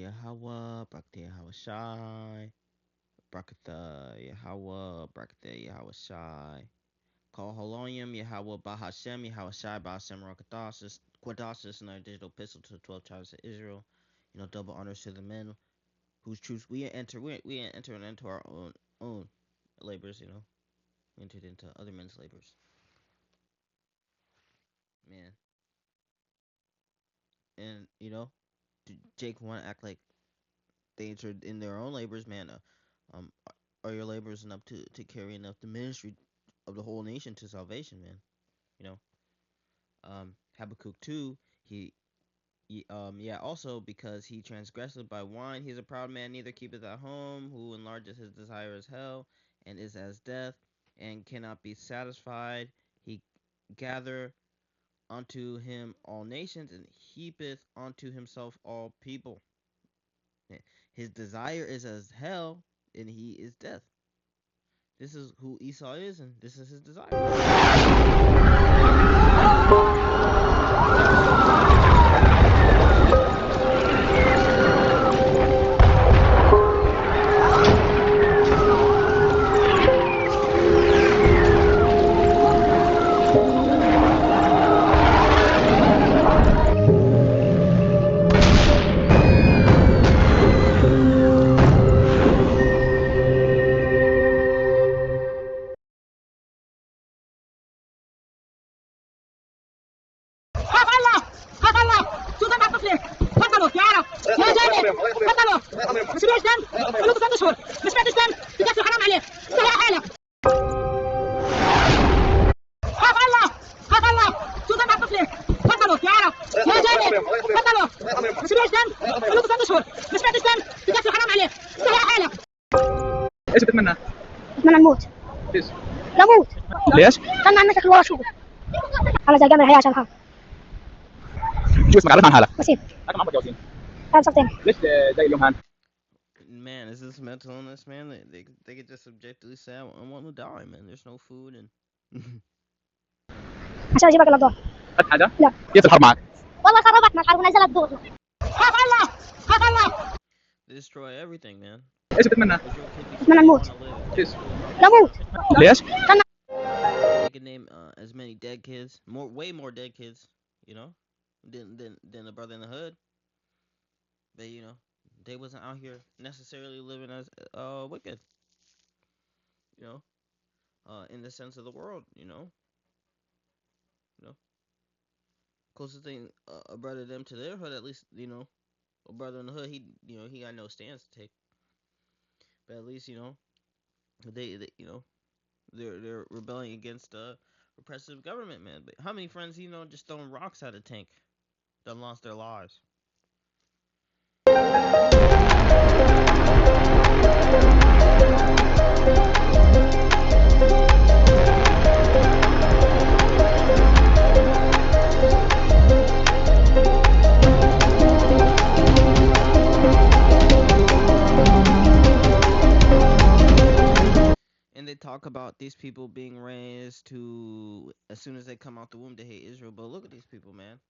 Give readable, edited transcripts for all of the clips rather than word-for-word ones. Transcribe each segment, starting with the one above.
Yahweh, Barakatah Yahweh Shai, Barakatah Yahweh, Barakatah Yahweh Shai. Call Holonium, Yahweh Bahashem, Yahweh Shai, Bahashem Rakadasis, Quadasis, and our digital epistle to the 12 tribes of Israel. Double honors to the men whose troops we entered into our own labors, entered into other men's labors. Man. And, Jake want to act like they entered in their own labors, man. Are your labors enough to carry enough the ministry of the whole nation to salvation, man? Habakkuk 2, also because he transgresseth by wine, he is a proud man, neither keepeth at home, who enlargeth his desire as hell, and is as death, and cannot be satisfied. He gather unto him all nations, and heapeth unto himself all people. His desire is as hell, and he is death. This is who Esau is, and this is his desire. ايش بتتمنى؟ بتمنى نموت. ليش؟ نموت. ليش؟ بتمنى عن نفسك ورا اشوفه. انا زي جامع الحياه عشان حالي. شو اسمك؟ عرفنا عن حالك. وسيم. انا محمد ياسين. انا صفتين. ليش زي اليوم هان؟ Man, is this mental illness, man? They could just subjectively say, I want to die, man. There's no food and... عشان اجيبك الابطال. خدت حاجة؟ لا. كيف الحرب معك؟ والله خربتنا الحرب ونزلت دور. خاف الله. خاف الله. They destroy everything, man. ايش بتتمنى؟ بتمنى نموت. ليش؟ نموت. ليش؟ They could name as many dead kids, way more dead kids, than the brother in the hood. But they wasn't out here necessarily living as wicked. In the sense of the world, closest thing a brother them to their hood, at least a brother in the hood, he got no stance to take. But at least they they're rebelling against repressive government, man. But how many friends just throwing rocks at a tank that lost their lives? And they talk about these people being raised to, as soon as they come out the womb, to hate Israel. But look at these people, man.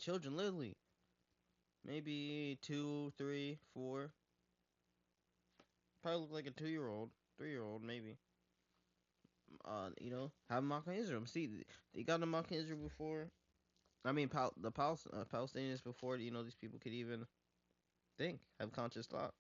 Children, literally. Maybe 2, 3, 4. Probably look like a 2-year-old, 3-year-old, maybe. Have a mock on Israel. See, they got a mock on Israel before. I mean, the Palestinians before, these people could even think, have conscious thought.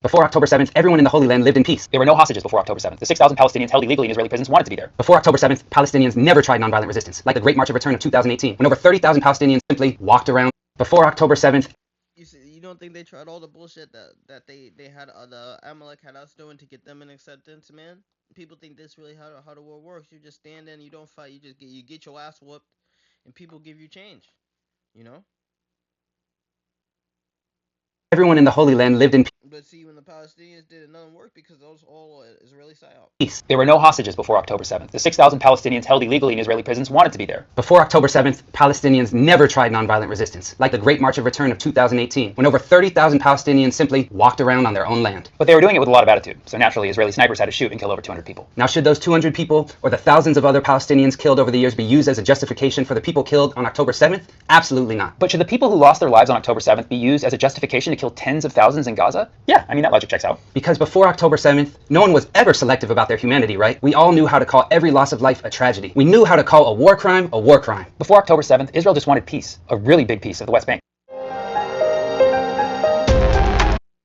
Before October 7th, everyone in the Holy Land lived in peace. There were no hostages before October 7th. The 6,000 Palestinians held illegally in Israeli prisons wanted to be there. Before October 7th, Palestinians never tried nonviolent resistance, like the Great March of Return of 2018, when over 30,000 Palestinians simply walked around. Before October 7th, you don't think they tried all the bullshit that they had the Amalek had us doing to get them an acceptance, man? People think this really how the world works. You just stand in, you don't fight, you get your ass whooped, and people give you change. Everyone in the Holy Land lived in peace. But but see, when the Palestinians did it, nothing worked because those all Israeli psyop. Peace. There were no hostages before October 7th. The 6,000 Palestinians held illegally in Israeli prisons wanted to be there. Before October 7th, Palestinians never tried nonviolent resistance, like the Great March of Return of 2018, when over 30,000 Palestinians simply walked around on their own land. But they were doing it with a lot of attitude, so naturally Israeli snipers had to shoot and kill over 200 people. Now, should those 200 people, or the thousands of other Palestinians killed over the years, be used as a justification for the people killed on October 7th? Absolutely not. But should the people who lost their lives on October 7th be used as a justification to kill tens of thousands in Gaza? Yeah, I mean, that logic checks out. Because before October 7th, no one was ever selective about their humanity, right? We all knew how to call every loss of life a tragedy. We knew how to call a war crime a war crime. Before October 7th, Israel just wanted peace, a really big piece of the West Bank.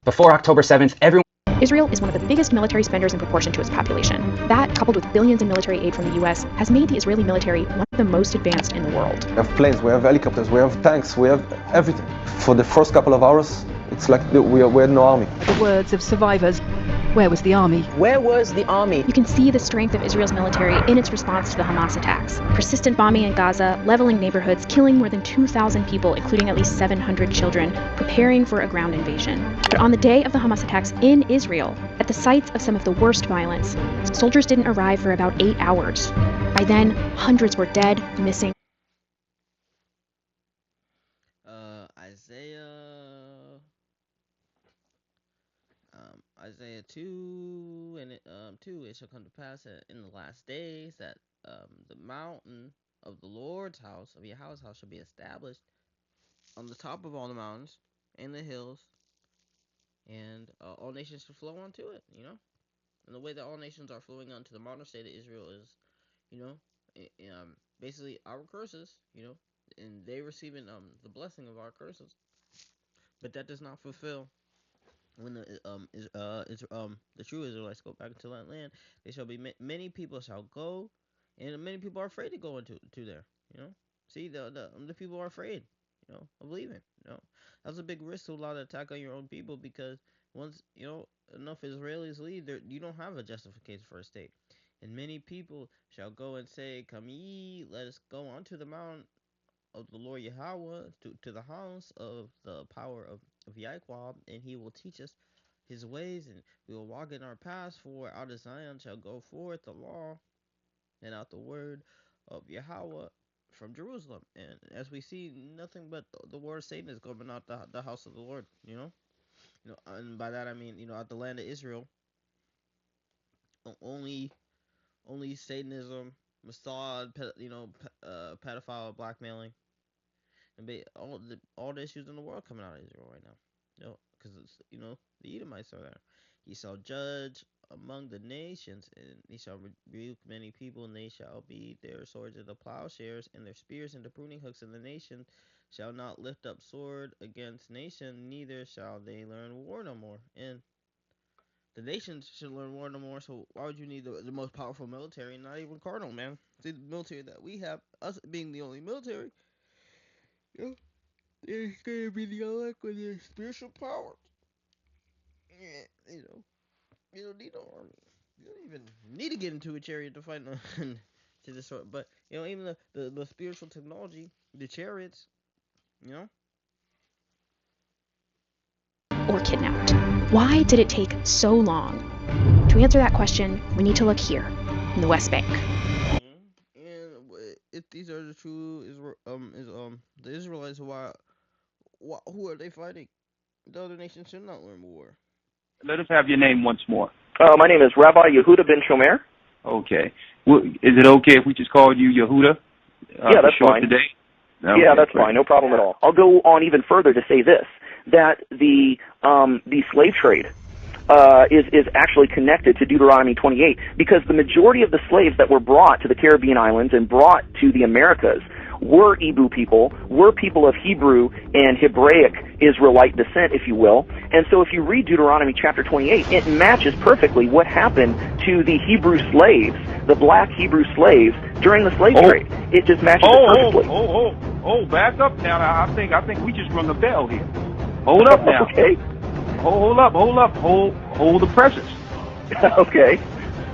Before October 7th, everyone... Israel is one of the biggest military spenders in proportion to its population. That, coupled with billions in military aid from the US, has made the Israeli military one of the most advanced in the world. We have planes, we have helicopters, we have tanks, we have everything. For the first couple of hours, it's like we had no army. The words of survivors. Where was the army? Where was the army? You can see the strength of Israel's military in its response to the Hamas attacks. Persistent bombing in Gaza, leveling neighborhoods, killing more than 2,000 people, including at least 700 children, preparing for a ground invasion. But on the day of the Hamas attacks in Israel, at the sites of some of the worst violence, soldiers didn't arrive for about 8 hours. By then, hundreds were dead, missing. Isaiah 2 and 2, it shall come to pass in the last days that the mountain of the Lord's house, of Yahweh's house, shall be established on the top of all the mountains and the hills, and all nations shall flow onto it, you know? And the way that all nations are flowing onto the modern state of Israel is, you know, basically our curses, you know, and they receiving the blessing of our curses. But that does not fulfill when the true Israelites go back into that land. They shall be many people shall go, and many people are afraid to go into there. You know, see the people are afraid. You know, of leaving. You know, that's a big risk to allow the attack on your own people, because once you know enough Israelis leave, you don't have a justification for a state. And many people shall go and say, "Come ye, let us go unto the mount of the Lord Yahweh, to the house of the power of Yahweh, and he will teach us his ways, and we will walk in our paths, for out of Zion shall go forth the law, and out the word of Yahweh from Jerusalem." And as we see, nothing but the word of Satan is coming out the house of the Lord, you know, and by that I mean, you know, out the land of Israel, only Satanism, Mossad, pedophile, blackmailing, and all the issues in the world coming out of Israel right now. You know, because you know the Edomites are there. He shall judge among the nations, and he shall rebuke many people, and they shall beat their swords into plowshares, and their spears into pruning hooks. And the nation shall not lift up sword against nation, neither shall they learn war no more. And the nations should learn war no more. So why would you need the most powerful military? Not even carnal, man. See, the military that we have, us being the only military, you know, it's gonna be the elect with their spiritual powers. Yeah, you know, you don't need no army. You don't even need to get into a chariot to fight to destroy. But you know, even the spiritual technology, the chariots, you know. Or kidnapped. Why did it take so long? To answer that question, we need to look here, in the West Bank. And if these are the true the Israelites, who are they fighting? The other nations should not learn war. Let us have your name once more. My name is Rabbi Yehuda Ben Shomer. Okay. Well, is it okay if we just call you Yehuda? Yeah, that's fine. Today? Okay, yeah, that's fine. No problem at all. I'll go on even further to say this, that the slave trade is actually connected to Deuteronomy 28, because the majority of the slaves that were brought to the Caribbean islands and brought to the Americas were Ibu people, were people of Hebrew and Hebraic Israelite descent, if you will. And so if you read Deuteronomy chapter 28, it matches perfectly what happened to the Hebrew slaves, the black Hebrew slaves, during the slave trade. It just matches it perfectly. Back up now. I think we just rung a bell here. Hold up now. Okay. Hold up. Hold the presses. Okay.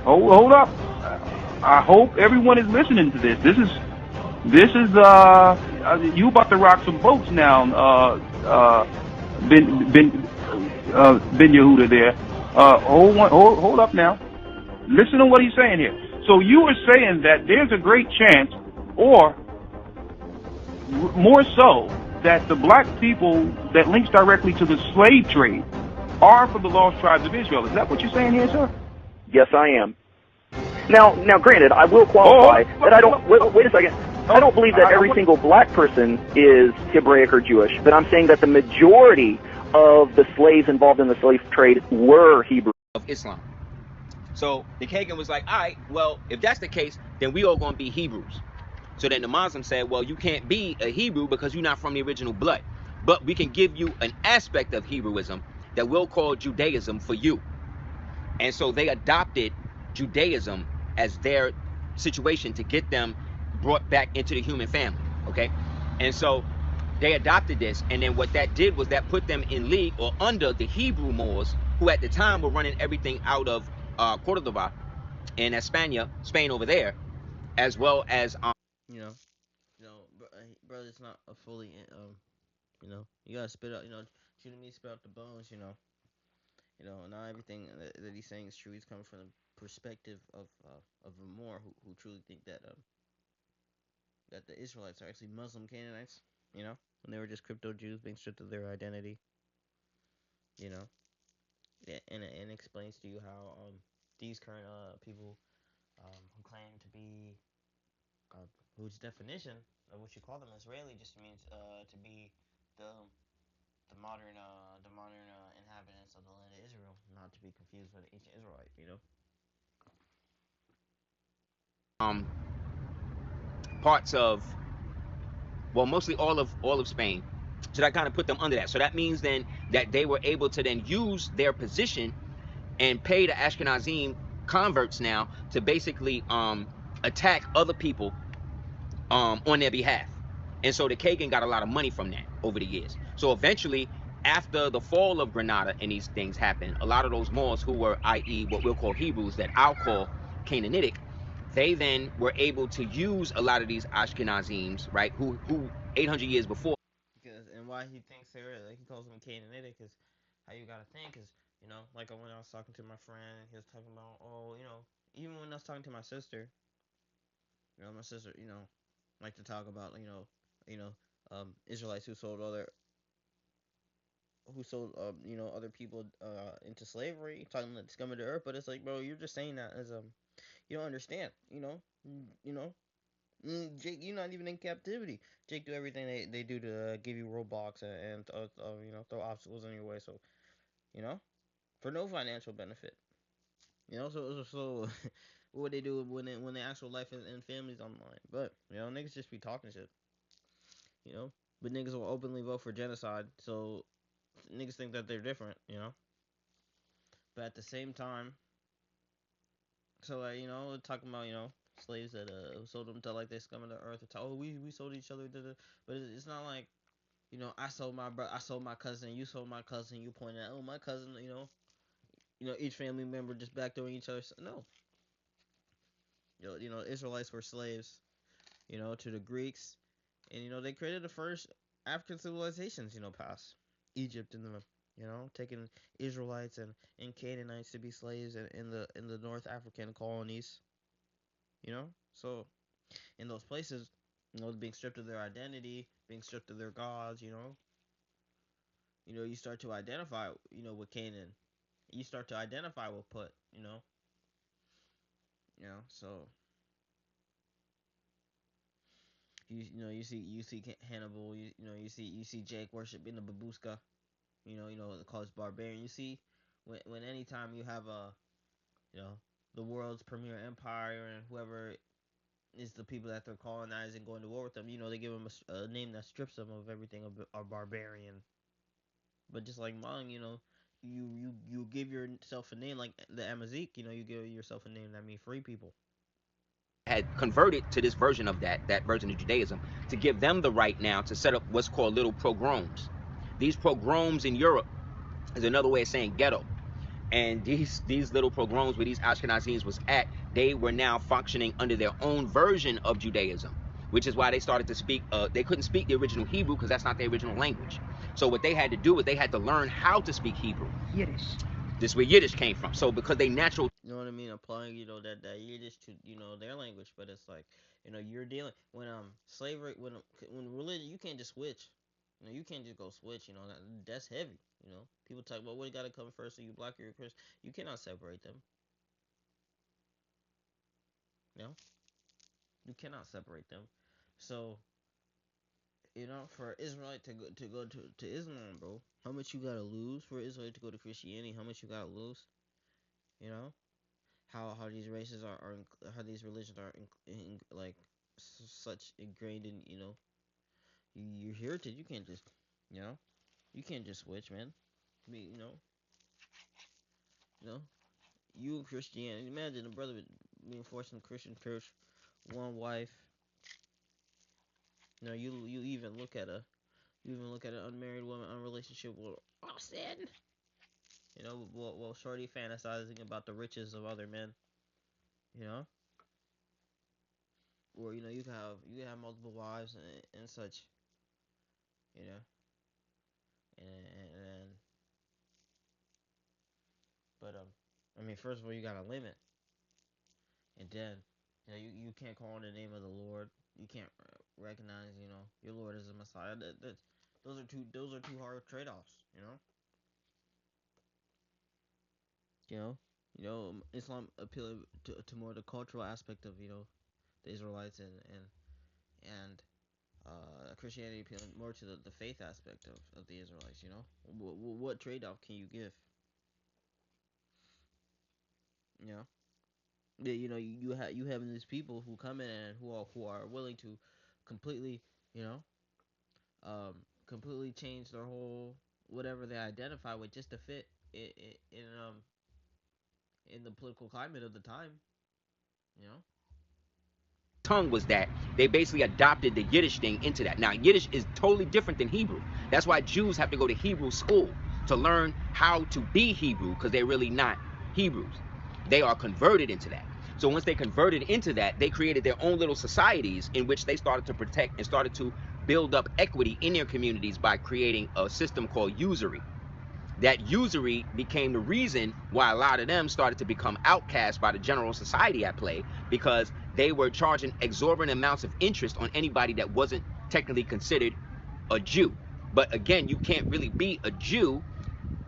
Hold up. I hope everyone is listening to this. This is you about to rock some boats now. Ben Yehuda there. Hold up now. Listen to what he's saying here. So you are saying that there's a great chance, or more so, that the black people that links directly to the slave trade are from the lost tribes of Israel. Is that what you're saying here, sir? Yes, I am. Now, granted, I will qualify that I don't. Wait a second. I don't believe that every single black person is Hebraic or Jewish, but I'm saying that the majority of the slaves involved in the slave trade were Hebrew. Of Islam. So the Kagan was like, all right, well, if that's the case, then we all going to be Hebrews. So then the Muslim said, well, you can't be a Hebrew because you're not from the original blood. But we can give you an aspect of Hebrewism that we'll call Judaism for you. And so they adopted Judaism as their situation to get them brought back into the human family, okay? And so they adopted this, and then what that did was that put them in league or under the Hebrew Moors, who at the time were running everything out of Cordoba in España, Spain over there, as well as brother, it's not a fully you gotta spit out, shooting me spit out the bones, not everything that he's saying is true. He's coming from the perspective of a Moor who truly think that the Israelites are actually Muslim Canaanites, when they were just crypto Jews being stripped of their identity, and explains to you how these current people who claim to be whose definition of what you call them Israeli just means to be the modern inhabitants of the land of Israel, not to be confused with the ancient Israelite, parts of, well, mostly all of Spain. So that kind of put them under that. So that means then that they were able to then use their position and pay the Ashkenazim converts now to basically attack other people on their behalf. And so the Kagan got a lot of money from that over the years. So eventually, after the fall of Granada and these things happened, a lot of those Moors who were, i.e., what we'll call Hebrews, that I'll call Canaanitic, they then were able to use a lot of these Ashkenazims, right, who 800 years before. And why he thinks he calls them Canaanitic is how you gotta think is, like when I was talking to my friend, he was talking about, even when I was talking to my sister, my sister, like to talk about, Israelites who sold other people into slavery, talking about the scum of the earth. But it's like, bro, you're just saying that as you don't understand, Jake, you're not even in captivity. Jake do everything they do to give you roadblocks and throw obstacles in your way. So, for no financial benefit. So what would they do when the actual life and family's online? But niggas just be talking shit. But niggas will openly vote for genocide. So niggas think that they're different. But at the same time, so talking about slaves that sold them to like they scum of the earth. We sold each other to but it's not like I sold my brother, I sold my cousin, you sold my cousin. You pointed out, my cousin, each family member just backdooring each other. So, no, Israelites were slaves, to the Greeks, and they created the first African civilizations, past Egypt and the taking Israelites and Canaanites to be slaves in the North African colonies. So in those places, being stripped of their identity, being stripped of their gods, you start to identify, with Canaan. You start to identify with Put, so you see Hannibal, you see Jake worshiping the babushka, called barbarian. You see when anytime you have the world's premier empire and whoever is the people that they're colonizing, going to war with them, they give them a name that strips them of everything of a barbarian. But just like Hmong, you give yourself a name like the Amazigh, you give yourself a name that means free people. Had converted to this version of that version of Judaism to give them the right now to set up what's called little pogroms. These pogroms in Europe is another way of saying ghetto. And these little pogroms where these Ashkenazis was at, they were now functioning under their own version of Judaism, which is why they started to speak, they couldn't speak the original Hebrew because that's not their original language. So what they had to do is they had to learn how to speak Hebrew. Yiddish. This is where Yiddish came from. So because they natural. You know what I mean? Applying, that Yiddish to, their language, but it's like, you're dealing when slavery, when religion, you can't just switch. You can't just go switch. That's heavy. People talk about what got to come first. Are you black or you Christian? You cannot separate them. You know, you cannot separate them. So, for Israelite to Islam, bro, how much you gotta lose for Israelite to go to Christianity? How much you gotta lose? You know, how these races are how these religions are like such ingrained in your heritage. You can't just you know you can't just switch, man. I mean, you know you in Christianity. Imagine a brother being forced in a Christian church, one wife. You even look at an unmarried woman, unrelationship with sin. While shorty fantasizing about the riches of other men. You know, or you can have multiple wives and such. You know, and but I mean, first of all, you got a limit, and then you can't call on the name of the Lord. You can't recognize your Lord as a Messiah. Those are two hard trade offs. You know, Islam appeal to more the cultural aspect of the Israelites and Christianity appealing more to the faith aspect of the Israelites. What trade off can you give? You know, you having these people who come in and who are willing to completely you know completely change their whole whatever they identify with just to fit in the political climate of the time. You know. Tongue was that they basically adopted the Yiddish thing into that. Now, Yiddish is totally different than Hebrew. That's why Jews have to go to Hebrew school to learn how to be Hebrew because they're really not Hebrews. They are converted into that. So once they converted into that, they created their own little societies in which they started to protect and started to build up equity in their communities by creating a system called usury. That usury became the reason why a lot of them started to become outcast by the general society at play, because they were charging exorbitant amounts of interest on anybody that wasn't technically considered a Jew. But again, you can't really be a Jew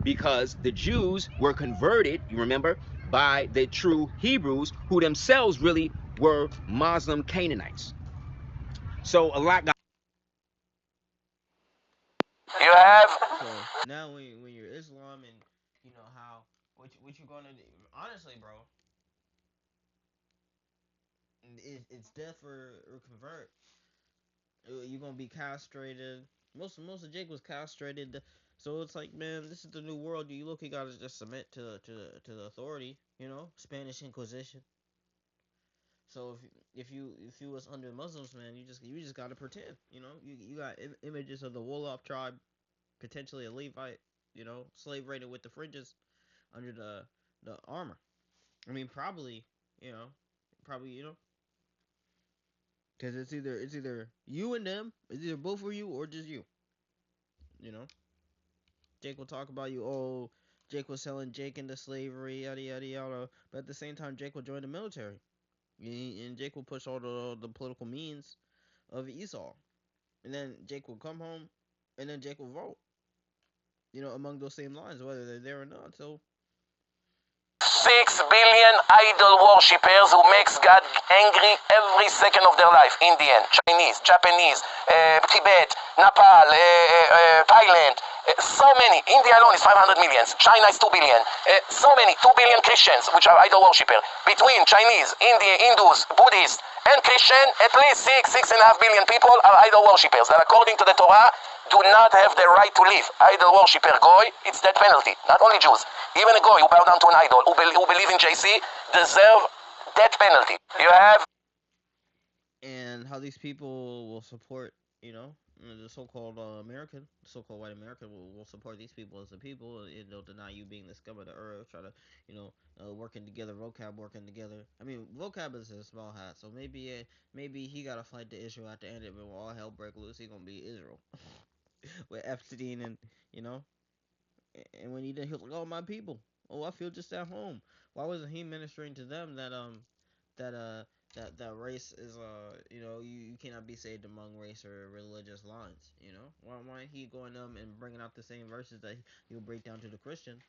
because the Jews were converted, you remember, by the true Hebrews, who themselves really were Muslim Canaanites. So a lot got. You have. So now when you're Islam and how what you gonna do? Honestly, bro, it's death or convert. You're gonna be castrated. Most of Jake was castrated. So it's like, man, this is the new world. You look, you gotta just submit to the authority. Spanish Inquisition. So if you was under Muslims, man, you just gotta pretend. You got images of the Wolof tribe, potentially a Levite. Slave raided with the fringes under the armor. I mean, probably, you know, probably, because it's either you and them, it's either both of you or just you. You know, Jake will talk about you. Oh, Jake was selling Jake into slavery, yada yada yada. But at the same time, Jake will join the military, and Jake will push all the political means of Esau, and then Jake will come home, and then Jake will vote. Among those same lines, whether they're there or not. So 6 billion idol worshippers who makes God angry every second of their life. Indian, Chinese, Japanese, Tibet, Nepal, Thailand. So many. India alone is 500 million. China is 2 billion. So many. 2 billion Christians, which are idol worshippers. Between Chinese, Indian, Hindus, Buddhists, and Christian, at least 6.5 billion people are idol worshippers that according to the Torah do not have the right to live. Idol worshipper, goy, it's death penalty. Not only Jews. Even a goy who bow down to an idol, who believe in JC, deserve death penalty. You have. and how these people will support, the so-called so-called white American will support these people as the people, and they'll deny you being the scum of the earth. Try to, working together, vocab working together. I mean, vocab is a small hat, so maybe he got to fight the Israel at the end of it. When all hell break loose, he gonna be Israel. with Epstein, and you know, and when he did, he was like, "Oh, my people. Oh, I feel just at home." Why wasn't he ministering to them that that race is you cannot be saved among race or religious lines? Why ain't he going and bringing out the same verses that he'll break down to the Christian?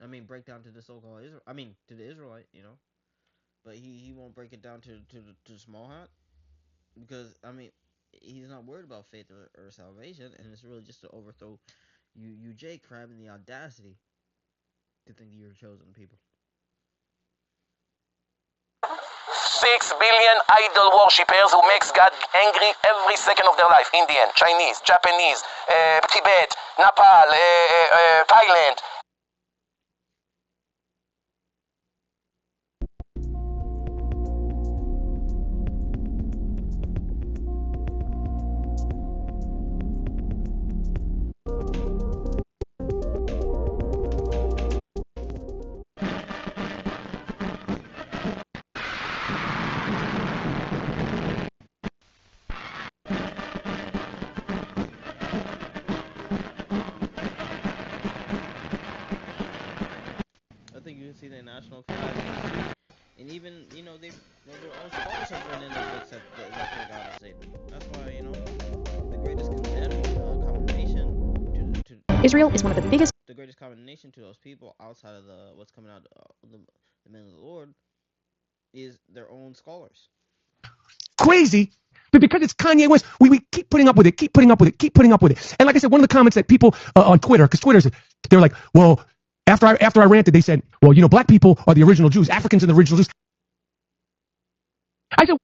I mean, break down to the so-called Israel. I mean, to the Israelite. But he won't break it down to the small hat, because I mean, he's not worried about faith or salvation, and it's really just to overthrow you J Crab, and the audacity to think you're chosen people. 6 billion idol worshippers who makes God angry every second of their life. Indian, Chinese, Japanese, Tibet, Nepal, Thailand. I think you can see the national flag, and even their own scholars have written in the books that their God is Satan. That's why the greatest condemnation to Israel is one of the biggest. the greatest condemnation to those people outside of what's coming out the men of the Lord is their own scholars. Crazy, but because it's Kanye West, we keep putting up with it, keep putting up with it, keep putting up with it. And like I said, one of the comments that people on Twitter, because Twitter's, they're like, well, after I ranted, they said, well, black people are the original Jews, Africans are the original Jews. I said,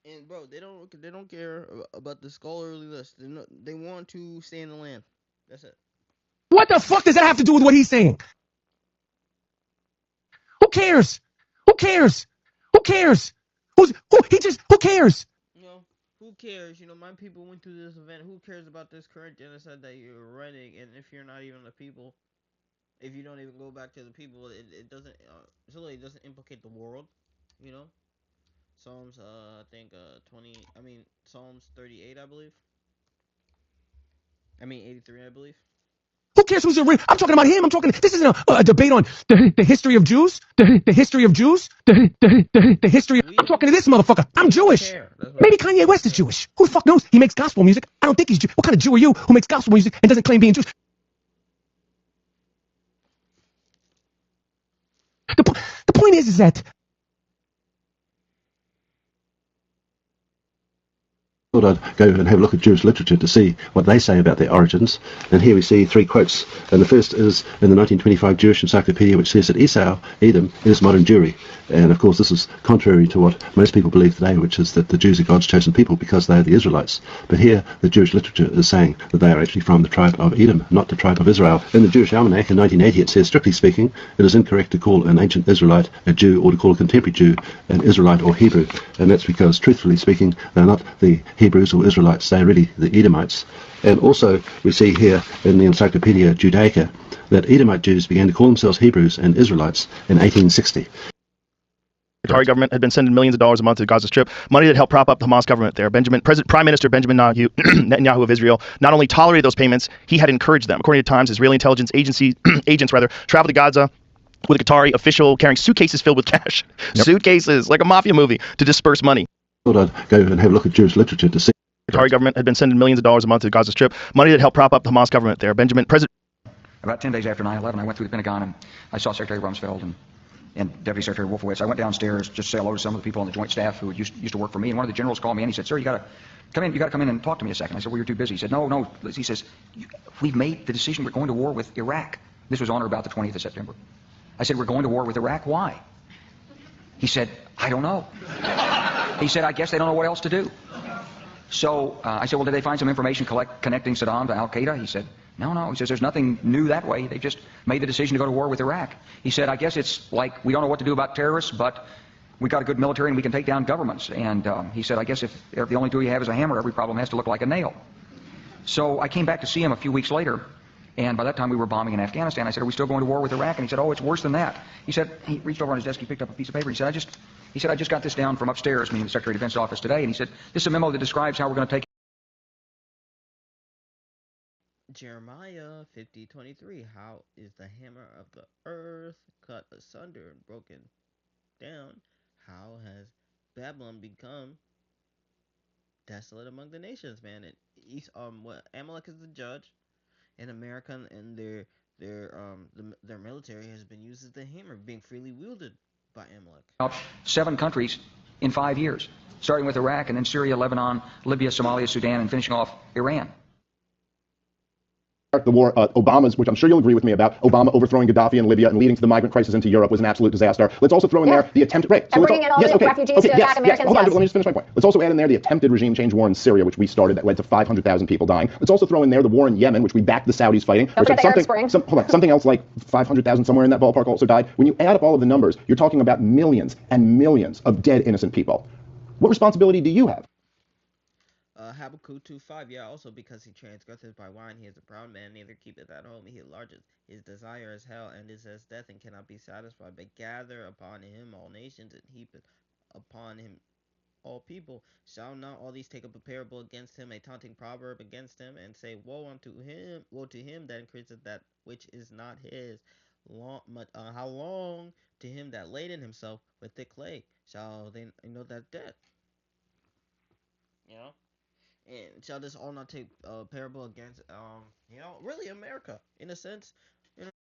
and bro, they don't care about the scholarly list. They want to stay in the land. That's it. What the fuck does that have to do with what he's saying? Who cares? Who cares? Who cares? Who cares? Who cares? My people went through this event. Who cares about this current genocide that you're running? And if you're not even the people, if you don't even go back to the people, it doesn't. It doesn't implicate the world. Psalms, I think 20. I mean Psalms 38, I believe. I mean 83, I believe. Who cares who's the real? I'm talking about him. I'm talking. This isn't a debate on the history of Jews. The history of Jews. The history. I'm talking to this motherfucker. I'm Jewish. Maybe Kanye West is Jewish. Who the fuck knows? He makes gospel music. I don't think he's Jewish. What kind of Jew are you who makes gospel music and doesn't claim being Jewish? The point is that. Thought I'd go and have a look at Jewish literature to see what they say about their origins. And here we see 3 quotes. And the first is in the 1925 Jewish Encyclopedia, which says that Esau, Edom, is modern Jewry. And of course this is contrary to what most people believe today, which is that the Jews are God's chosen people because they are the Israelites. But here the Jewish literature is saying that they are actually from the tribe of Edom, not the tribe of Israel. In the Jewish Almanac in 1980 it says, strictly speaking, it is incorrect to call an ancient Israelite a Jew or to call a contemporary Jew an Israelite or Hebrew. And that's because, truthfully speaking, they're not the Hebrews or Israelites, they're really the Edomites. And also we see here in the Encyclopedia Judaica that Edomite Jews began to call themselves Hebrews and Israelites in 1860. The Qatari government had been sending millions of dollars a month to the Gaza Strip, money that helped prop up the Hamas government there. Prime Minister Benjamin Netanyahu of Israel not only tolerated those payments, he had encouraged them. According to Times, Israeli intelligence agency agents traveled to Gaza with a Qatari official carrying suitcases filled with cash, suitcases like a mafia movie, to disperse money. Thought I'd go and have a look at Jewish literature to see. The Qatari government had been sending millions of dollars a month to the Gaza Strip, money that helped prop up the Hamas government there. About 10 days after 9/11, I went through the Pentagon and I saw Secretary Rumsfeld and Deputy Secretary Wolfowitz. I went downstairs just to say hello to some of the people on the Joint Staff who used to work for me. And one of the generals called me in. He said, "Sir, you got to come in. You got to come in and talk to me a second." I said, "Well, you're too busy." He said, "No." He says, "We've made the decision. We're going to war with Iraq." This was on or about the 20th of September. I said, "We're going to war with Iraq. Why?" He said, "I don't know." He said, "I guess they don't know what else to do." So I said, "Well, did they find some information connecting Saddam to Al-Qaeda?" He said, No. He says, "There's nothing new that way. They just made the decision to go to war with Iraq." He said, "I guess it's like we don't know what to do about terrorists, but we got a good military and we can take down governments." And he said, "I guess if the only tool you have is a hammer, every problem has to look like a nail." So I came back to see him a few weeks later, and by that time we were bombing in Afghanistan. I said, "Are we still going to war with Iraq?" And he said, "Oh, it's worse than that." He said, he reached over on his desk, he picked up a piece of paper. He said, I just got this down from upstairs, meaning the Secretary of Defense office today, and he said, "This is a memo that describes how we're going to take Jeremiah 50:23. How is the hammer of the earth cut asunder and broken down? How has Babylon become desolate among the nations, man? And what Amalek is the judge, and America and their military has been used as the hammer, being freely wielded by Amalek. About 7 countries in 5 years, starting with Iraq and then Syria, Lebanon, Libya, Somalia, Sudan, and finishing off Iran. The war, Obama's, which I'm sure you'll agree with me about, Obama overthrowing Gaddafi in Libya and leading to the migrant crisis into Europe was an absolute disaster. Let's also throw in there the attempt, right? And bringing in all the refugees to attack Americans. Hold on, let me just finish my point. Let's also add in there the attempted regime change war in Syria, which we started, that led to 500,000 people dying. Let's also throw in there the war in Yemen, which we backed the Saudis fighting. Don't forget the Arab Spring. Something else like 500,000 somewhere in that ballpark also died. When you add up all of the numbers, you're talking about millions and millions of dead innocent people. What responsibility do you have? Habakkuk 2:5. Yeah, also because he transgresseth by wine, he is a proud man, neither keepeth at home, he enlargeth. His desire is hell, and is as death, and cannot be satisfied. But gather upon him all nations, and heapeth upon him all people. Shall not all these take up a parable against him, a taunting proverb against him, and say, woe to him that increaseth that which is not his. How long to him that laden himself with thick clay? Shall they know that death? You know? And shall this all not take parable against really America in a sense, you know?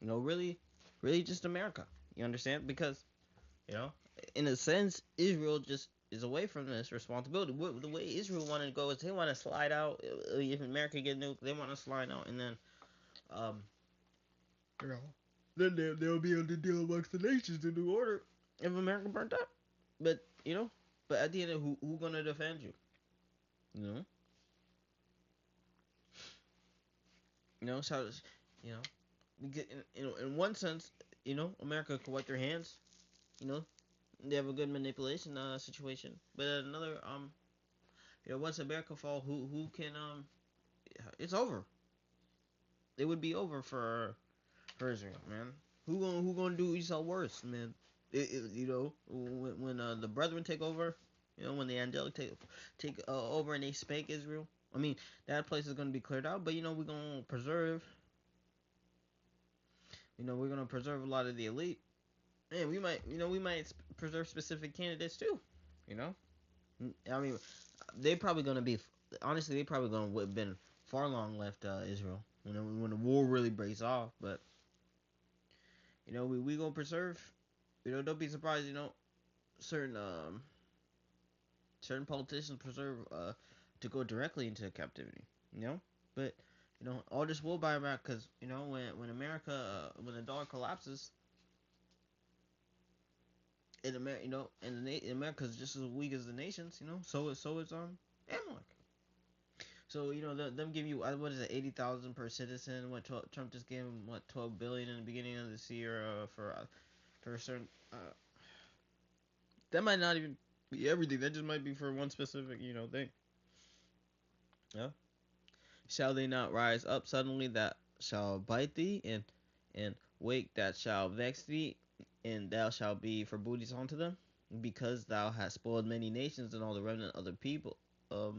You know, really, really just America. You understand? Because you know, in a sense, Israel just is away from this responsibility. The way Israel wanted to go is they want to slide out. If America get nuked, they want to slide out, and then um, you know, then they'll be able to deal amongst the nations in new order if America burnt up. But but at the end, who gonna defend you? You know, so you know, because in one sense, America can wipe their hands. They have a good manipulation situation. But another, once America fall, who can it's over. It would be over for Israel, man. Who gonna do Esau worse, man? When the brethren take over, when the angelic take over and they spank Israel. I mean, that place is gonna be cleared out, but we're gonna preserve. We're gonna preserve a lot of the elite, and we might preserve specific candidates too. I mean, they probably gonna be honestly. They probably gonna have been far long left Israel when the war really breaks off, but. We gonna preserve. Don't be surprised. Certain certain politicians preserve to go directly into captivity. But all this will buy back because when America when the dollar collapses, in America and America's just as weak as the nations. So is Amalek. So them give you what is it 80,000 per citizen. What Trump just gave him 12 billion in the beginning of this year for a certain that might not even be everything. That just might be for one specific thing. Yeah. Shall they not rise up suddenly that shall bite thee, and wake that shall vex thee, and thou shalt be for booties unto them, because thou hast spoiled many nations, and all the remnant of the people, all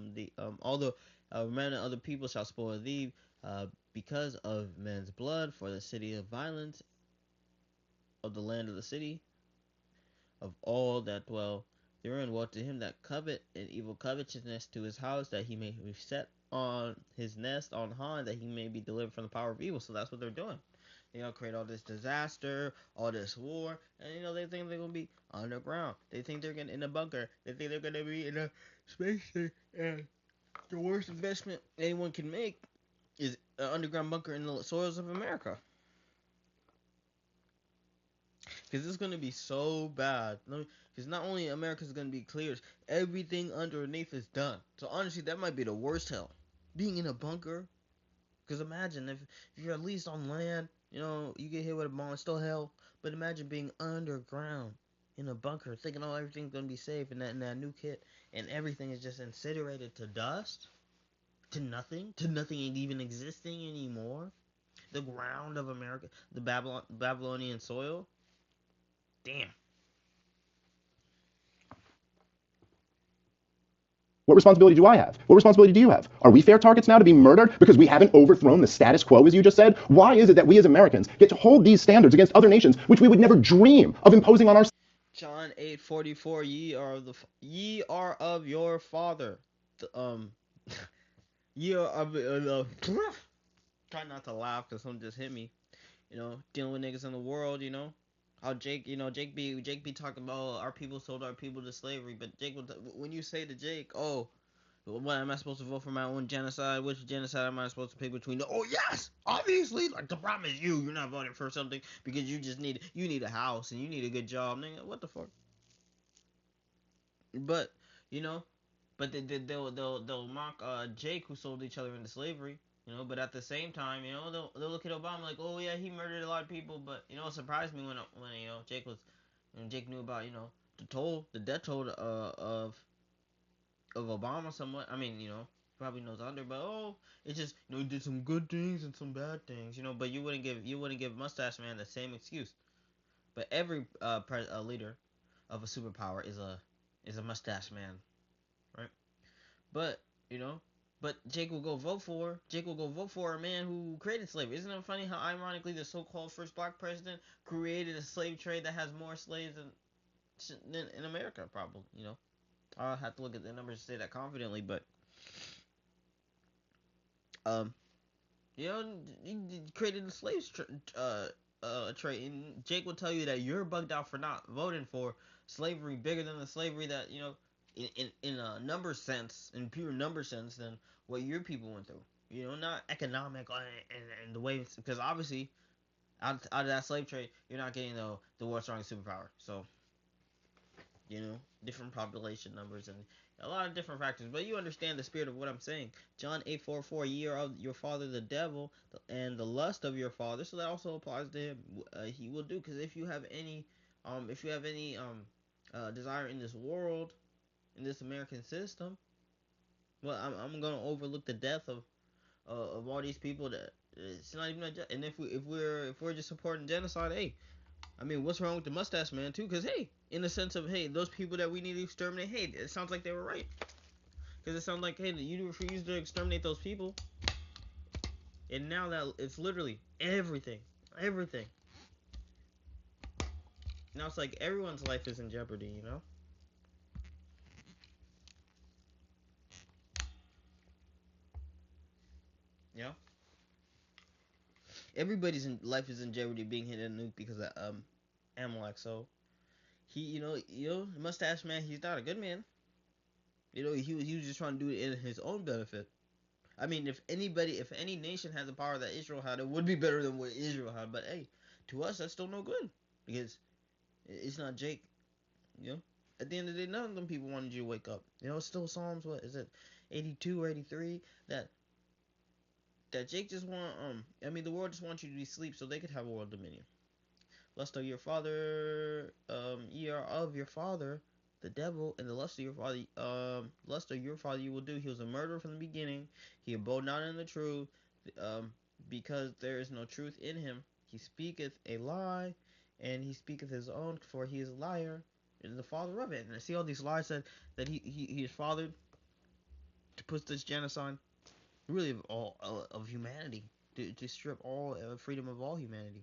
the remnant of the people shall spoil thee, because of men's blood, for the city of violence, of the land of the city, of all that dwell therein. Woe to him that covet an evil covetousness to his house, that he may be set on his nest on high, that he may be delivered from the power of evil. So that's what they're doing. Create all this disaster, all this war, and they think they're gonna be underground. They think they're gonna in a bunker. They think they're gonna be in a space station. And the worst investment anyone can make is an underground bunker in the soils of America. Because it's going to be so bad. Because not only America's going to be cleared, everything underneath is done. So honestly, that might be the worst hell. Being in a bunker. Because imagine if you're at least on land, you get hit with a bomb, it's still hell. But imagine being underground. in a bunker, thinking, oh, everything's gonna be safe, and that nuke hit, and everything is just incinerated to dust, to nothing even existing anymore. The ground of America, the Babylonian soil. Damn. What responsibility do I have? What responsibility do you have? Are we fair targets now to be murdered because we haven't overthrown the status quo, as you just said? Why is it that we as Americans get to hold these standards against other nations, which we would never dream of imposing on ourselves? John 8:44. Ye are of your father. Ye are of try not to laugh because something just hit me. Dealing with niggas in the world. How Jake be talking about our people sold our people to slavery, but Jake when you say to Jake, oh, what am I supposed to vote for my own genocide? Which genocide am I supposed to pick between? Oh yes, obviously. Like the problem is you're not voting for something because you need a house and you need a good job, nigga. What the fuck? But you know, but they'll mock Jake who sold each other into slavery. But at the same time, they'll look at Obama like, oh yeah, he murdered a lot of people. But it surprised me when Jake was, Jake knew about the death toll of Obama somewhat. I mean, probably knows under, but it's just he did some good things and some bad things, But you wouldn't give Mustache Man the same excuse. But every leader of a superpower is a mustache man, right? But you know, but Jake will go vote for a man who created slavery. Isn't it funny how ironically the so-called first black president created a slave trade that has more slaves than in America, probably. I'll have to look at the numbers to say that confidently, but um, he created a trade, and Jake will tell you that you're bugged out for not voting for slavery bigger than the slavery that in a number sense, in pure number sense, than what your people went through. Not economic and the way, because obviously out of that slave trade, you're not getting the world's strongest superpower. So different population numbers and a lot of different factors. But you understand the spirit of what I'm saying. John 8:44, ye are of your father the devil, and the lust of your father. So that also applies to him. He will do, because if you have any desire in this world, in this American system, well, I'm gonna overlook the death of all these people that it's not even a. And if we're just supporting genocide, hey, I mean, what's wrong with the mustache man too? Because hey, in the sense of hey, those people that we need to exterminate, hey, it sounds like they were right. Because it sounds like hey, you refuse to exterminate those people, and now that it's literally everything. Now it's like everyone's life is in jeopardy. Yeah. Everybody's life is in jeopardy being hit in a nuke because of Amalek. So he, mustache man, he's not a good man. He was just trying to do it in his own benefit. I mean, if any nation had the power that Israel had, it would be better than what Israel had. But hey, to us, that's still no good because it's not Jake. At the end of the day, none of them people wanted you to wake up. It's still Psalms. What is it, 82 or 83? That Jake just want. I mean, the world just wants you to be asleep so they could have world dominion. Lust of your father, ye are of your father, the devil, and the lust of your father you will do. He was a murderer from the beginning. He abode not in the truth, because there is no truth in him. He speaketh a lie, and he speaketh his own, for he is a liar, and the father of it. And I see all these lies that he is fathered to put this genocide, really of all of humanity, to strip all freedom of all humanity.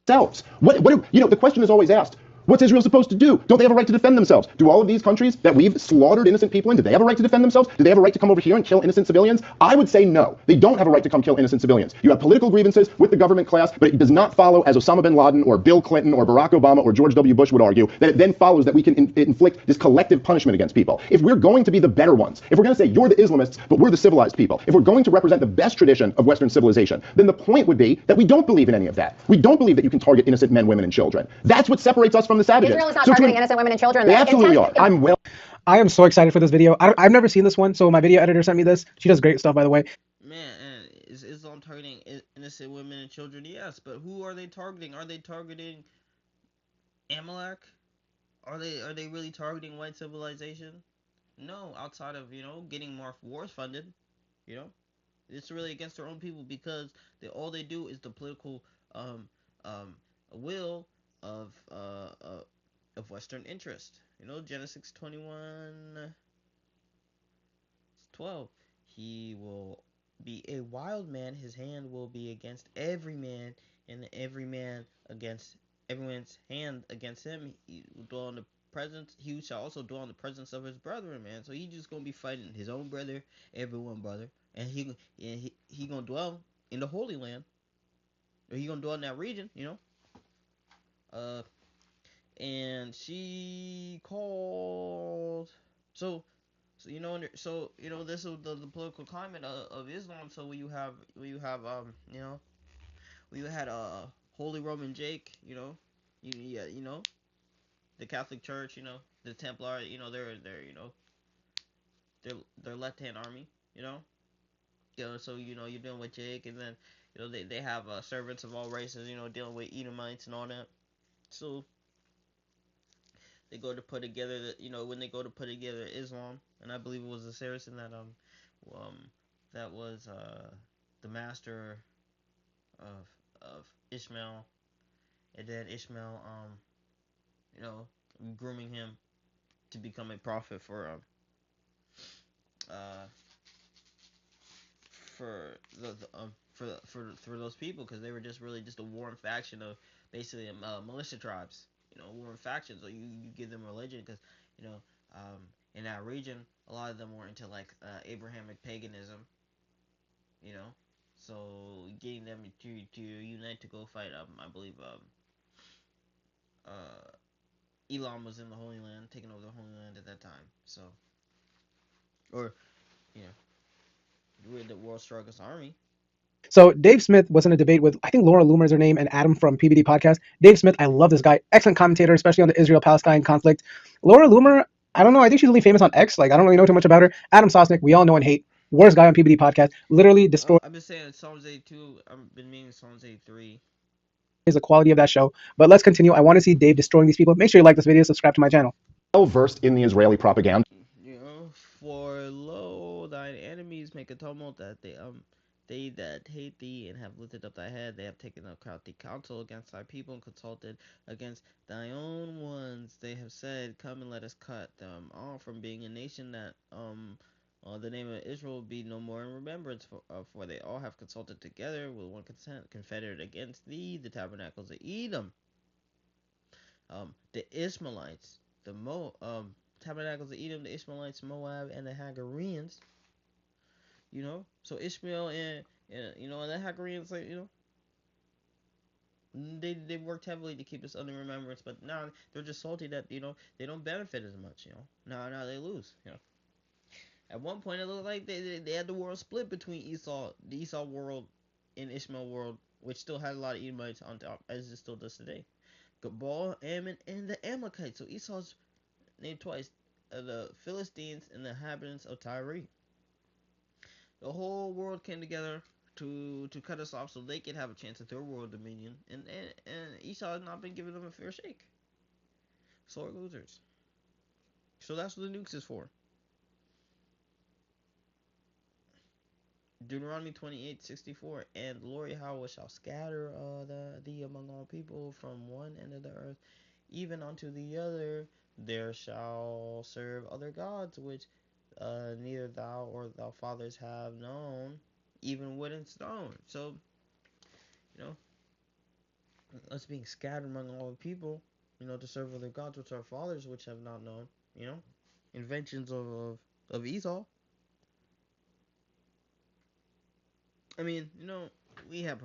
The question is always asked, what's Israel supposed to do? Don't they have a right to defend themselves? Do all of these countries that we've slaughtered innocent people in, do they have a right to defend themselves? Do they have a right to come over here and kill innocent civilians? I would say no. They don't have a right to come kill innocent civilians. You have political grievances with the government class, but it does not follow, as Osama bin Laden or Bill Clinton or Barack Obama or George W. Bush would argue, that it then follows that we can inflict this collective punishment against people. If we're going to be the better ones, if we're going to say you're the Islamists, but we're the civilized people, if we're going to represent the best tradition of Western civilization, then the point would be that we don't believe in any of that. We don't believe that you can target innocent men, women, and children. That's what separates us from the savages. Israel is not targeting innocent women and children. They absolutely are. I am so excited for this video. I've never seen this one, so my video editor sent me this. She does great stuff, by the way. Man, is Islam targeting innocent women and children? Yes, but who are they targeting? Are they targeting Amalek? Are they really targeting white civilization? No, outside of getting more wars funded. You know, it's really against their own people because all they do is the political um um will of Western interest. Genesis 21:12. He will be a wild man. His hand will be against every man, and every man against everyone's hand against him. He will dwell in the presence. He shall also dwell in the presence of his brethren, man. So he just gonna be fighting his own brother, everyone brother, and he gonna dwell in the Holy Land, or he gonna dwell in that region. Uh, and she called. So this is the political climate of Islam. So when you had Holy Roman Jake, the Catholic Church, the Templar, their left hand army, so you're dealing with Jake, and then they have servants of all races, dealing with Edomites and all that. So they go to put together when they go to put together Islam, and I believe it was the Saracen um that was the master of Ishmael, and then Ishmael you know grooming him to become a prophet uh for those people, because they were just really just a warring faction of basically militia tribes, warring factions. So you give them religion because you know in that region a lot of them were into like Abrahamic paganism, you know. So getting them to unite to go fight, I believe Elam was in the Holy Land, taking over the Holy Land at that time. So, or you know, we're the world's strongest army. So Dave Smith was in a debate with, I think Laura Loomer is her name, and Adam from PBD Podcast. Dave Smith, I love this guy. Excellent commentator, especially on the Israel-Palestine conflict. Laura Loomer, I don't know. I think she's really famous on X. Like, I don't really know too much about her. Adam Sosnick, we all know and hate. Worst guy on PBD Podcast. Literally destroys I've been saying Psalms 82. I've been meaning Psalms 83. the quality of that show. But let's continue. I want to see Dave destroying these people. Make sure you like this video, subscribe to my channel. Well versed in the Israeli propaganda. For lo, thine enemies make a tumult they that hate thee and have lifted up thy head. They have taken up crafty counsel against thy people and consulted against thy own ones. They have said, come and let us cut them off from being a nation, that the name of Israel will be no more in remembrance. For they all have consulted together with one consent, confederate against thee, the tabernacles of Edom, the Ishmaelites, tabernacles of Edom, the Ishmaelites, Moab, and the Hagareans. So Ishmael and the Hagareans, like they worked heavily to keep us under remembrance, but now they're just salty that they don't benefit as much. Now they lose. At one point it looked like they had the world split between the Esau world, and Ishmael world, which still had a lot of Edomites on top, as it still does today. Gabal, Ammon, and the Amalekites. So Esau's named twice, the Philistines and the inhabitants of Tyre. The whole world came together to cut us off so they could have a chance at their world dominion, and Esau has not been giving them a fair shake. Sore losers. So that's what the nukes is for. Deuteronomy 28:64, and the Lord Yahweh shall scatter thee among all people from one end of the earth even unto the other. There shall serve other gods which neither thou or thy fathers have known, even wood and stone. So, you know, us being scattered among all the people, to serve other gods which our fathers which have not known, inventions of Esau. I mean, we have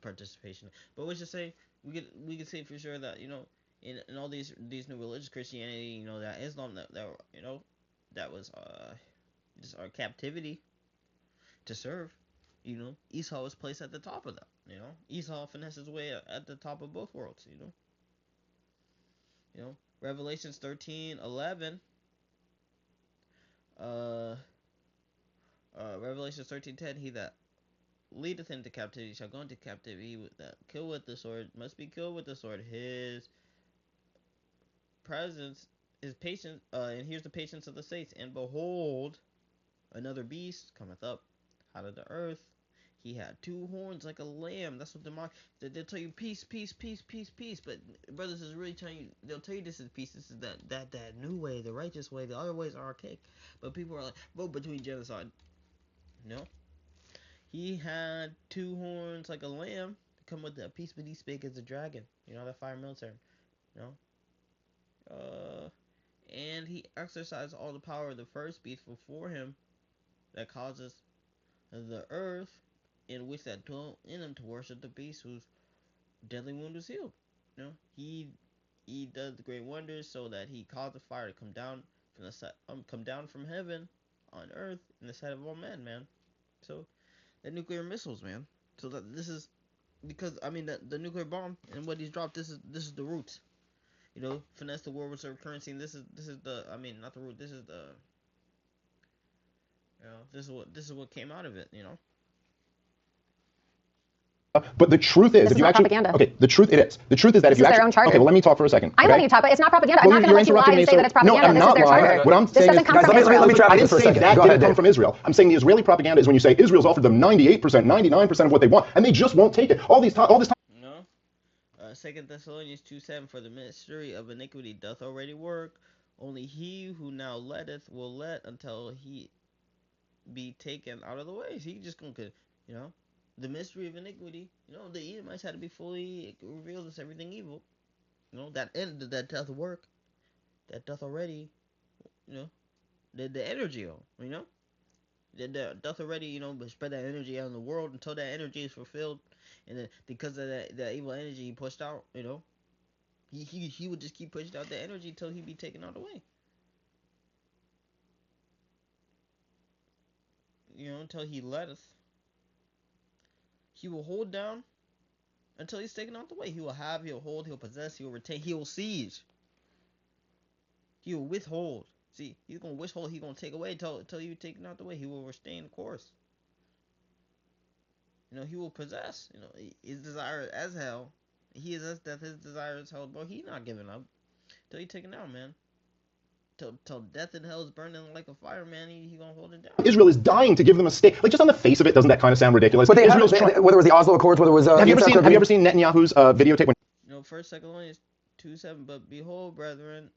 participation, but we should say we could say for sure that in all these new religious Christianity, that Islam that was just our captivity to serve. Esau was placed at the top of that. Esau finessed his way at the top of both worlds. Revelations 13:11. Uh, Revelations 13:10. He that leadeth into captivity shall go into captivity. He that kill with the sword must be killed with the sword. presence, his patience, and here's the patience of the saints. And behold, another beast cometh up out of the earth. He had two horns like a lamb. That's what they'll tell you peace, peace, peace, peace, peace. But brothers is really telling you, they'll tell you this is peace. This is that new way, the righteous way. The other ways are archaic. But people are like, vote between genocide. No. He had two horns like a lamb. Come with the peace, but he spake as a dragon. You know that fire military. You know. And he exercised all the power of the first beast before him, that causes the earth in which that dwelt in him to worship the beast whose deadly wound was healed. You know, he does the great wonders so that he caused the fire to come down from come down from heaven on earth in the sight of all men, man. So the nuclear missiles, man. So that this is because I mean the nuclear bomb and what he's dropped. This is the root. You know, finesse the world reserve currency, and this is the I mean not the root. This is the this is what came out of it. You know. But the truth is, This if is you not actually, propaganda. okay, the truth it is. The truth is that This if you is their actually, own charter. okay, well, let me talk for a second. I'm okay? letting you talk, but it's not propaganda. I'm Well, not going to let you lie and say that it's propaganda. No, I'm this not is their lying. charter. What I'm This saying doesn't is, come guys, from let Israel. me I didn't for a say second. that Go didn't ahead, come Dave. from Israel. I'm saying the Israeli propaganda is when you say Israel's offered them 98%, 99% of what they want, and they just won't take it. All this time. No. 2 Thessalonians 2:7, for the ministry of iniquity doth already work. Only he who now letteth will let until he be taken out of the way. So he just gonna, you know, the mystery of iniquity. You know, the Edomites had to be fully revealed as everything evil. You know that doth work. That doth already. You know, the energy. You know, that doth already. You know, spread that energy out in the world until that energy is fulfilled, and then because of that evil energy he pushed out. You know, he would just keep pushing out the energy until he be taken out of the way. You know, until he letteth. He will hold down until he's taken out the way. He will have, he'll hold, he'll possess, he'll retain, he will seize. He will withhold. See, he's gonna withhold, he's gonna take away until you taken out the way. He will retain the course. You know, he will possess. You know, his desire as hell. He is as death, his desire is hell. Bro, he not giving up till he taken out, man. Till death and hell is burning like a fire, man. He gonna hold it down. Israel is dying to give them a state. Like just on the face of it, doesn't that kind of sound ridiculous? But Israel's whether it was the Oslo Accords, whether it was have you ever seen Netanyahu's videotape when? You know, 1 Thessalonians 2:7. But behold, brethren.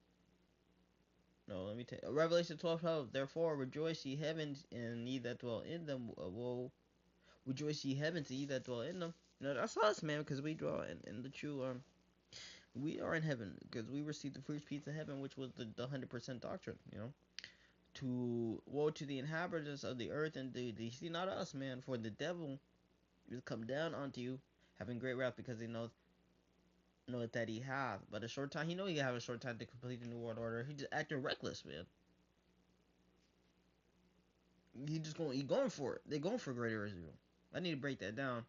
No, let me take Revelation 12:12. Therefore rejoice ye heavens, and ye that dwell in them. Woe, rejoice ye heavens, and ye that dwell in them. You know, that's us, man, because we dwell in the true we are in heaven because we received the first piece of heaven, which was the 100% doctrine. You know, to woe to the inhabitants of the earth, and they see not us, man, for the devil will come down unto you, having great wrath, because he know that he hath but a short time. He know he have a short time to complete the new world order. He just acting reckless, man. He going for it. They going for greater Israel. I need to break that down.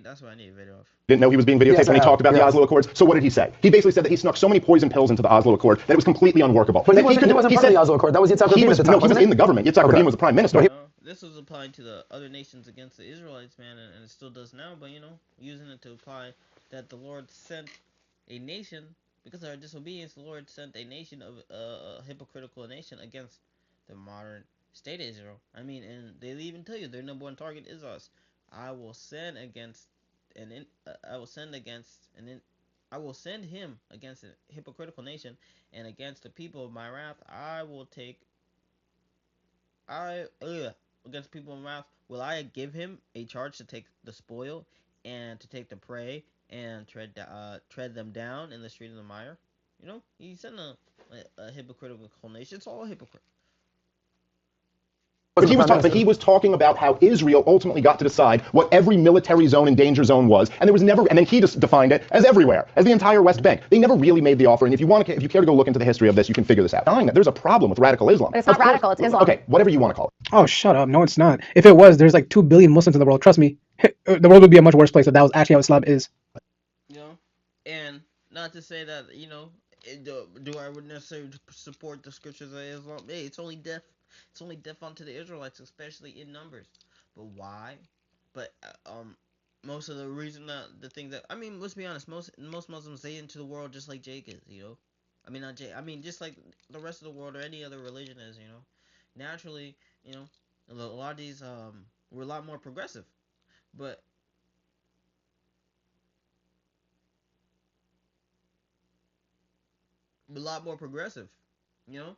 That's what I need a video of. Didn't know he was being videotaped when he talked about the Oslo Accords. So what did he say? He basically said that he snuck so many poison pills into the Oslo Accord that it was completely unworkable. But he wasn't part of the Oslo Accord. That was Yitzhak Rabin at the time. No, he was in the government. Yitzhak Rabin was the prime minister. No, this was applying to the other nations against the Israelites, man, and it still does now. But you know, using it to apply that the Lord sent a nation because of our disobedience. The Lord sent a nation of a hypocritical nation against the modern state of Israel. I mean, and they even tell you their number one target is us. I will send against I will send him against a hypocritical nation, and against the people of my wrath against people of my wrath will I give him a charge to take the spoil and to take the prey and tread them down in the street of the mire. You know, he sent a hypocritical nation. It's all hypocrite. But he was talking about how Israel ultimately got to decide what every military zone and danger zone was, and there was never. And then he just defined it as everywhere, as the entire West Bank. They never really made the offer. And if you care to go look into the history of this, you can figure this out. There's a problem with radical Islam. But it's not radical. It's Islam. Okay, whatever you want to call it. Oh, shut up. No, it's not. If it was, there's like 2 billion Muslims in the world. Trust me, the world would be a much worse place if that was actually how Islam is. You know, and not to say that, you know, do I would necessarily support the scriptures of Islam? Hey, it's only death. It's only death unto the Israelites, especially in numbers. But why? But most of the reason that the thing that, I mean, let's be honest, most Muslims, they into the world just like Jake is, you know. I mean, not Jake. I mean, just like the rest of the world or any other religion is, you know. Naturally, you know, a lot of these we're a lot more progressive, but a lot more progressive, you know.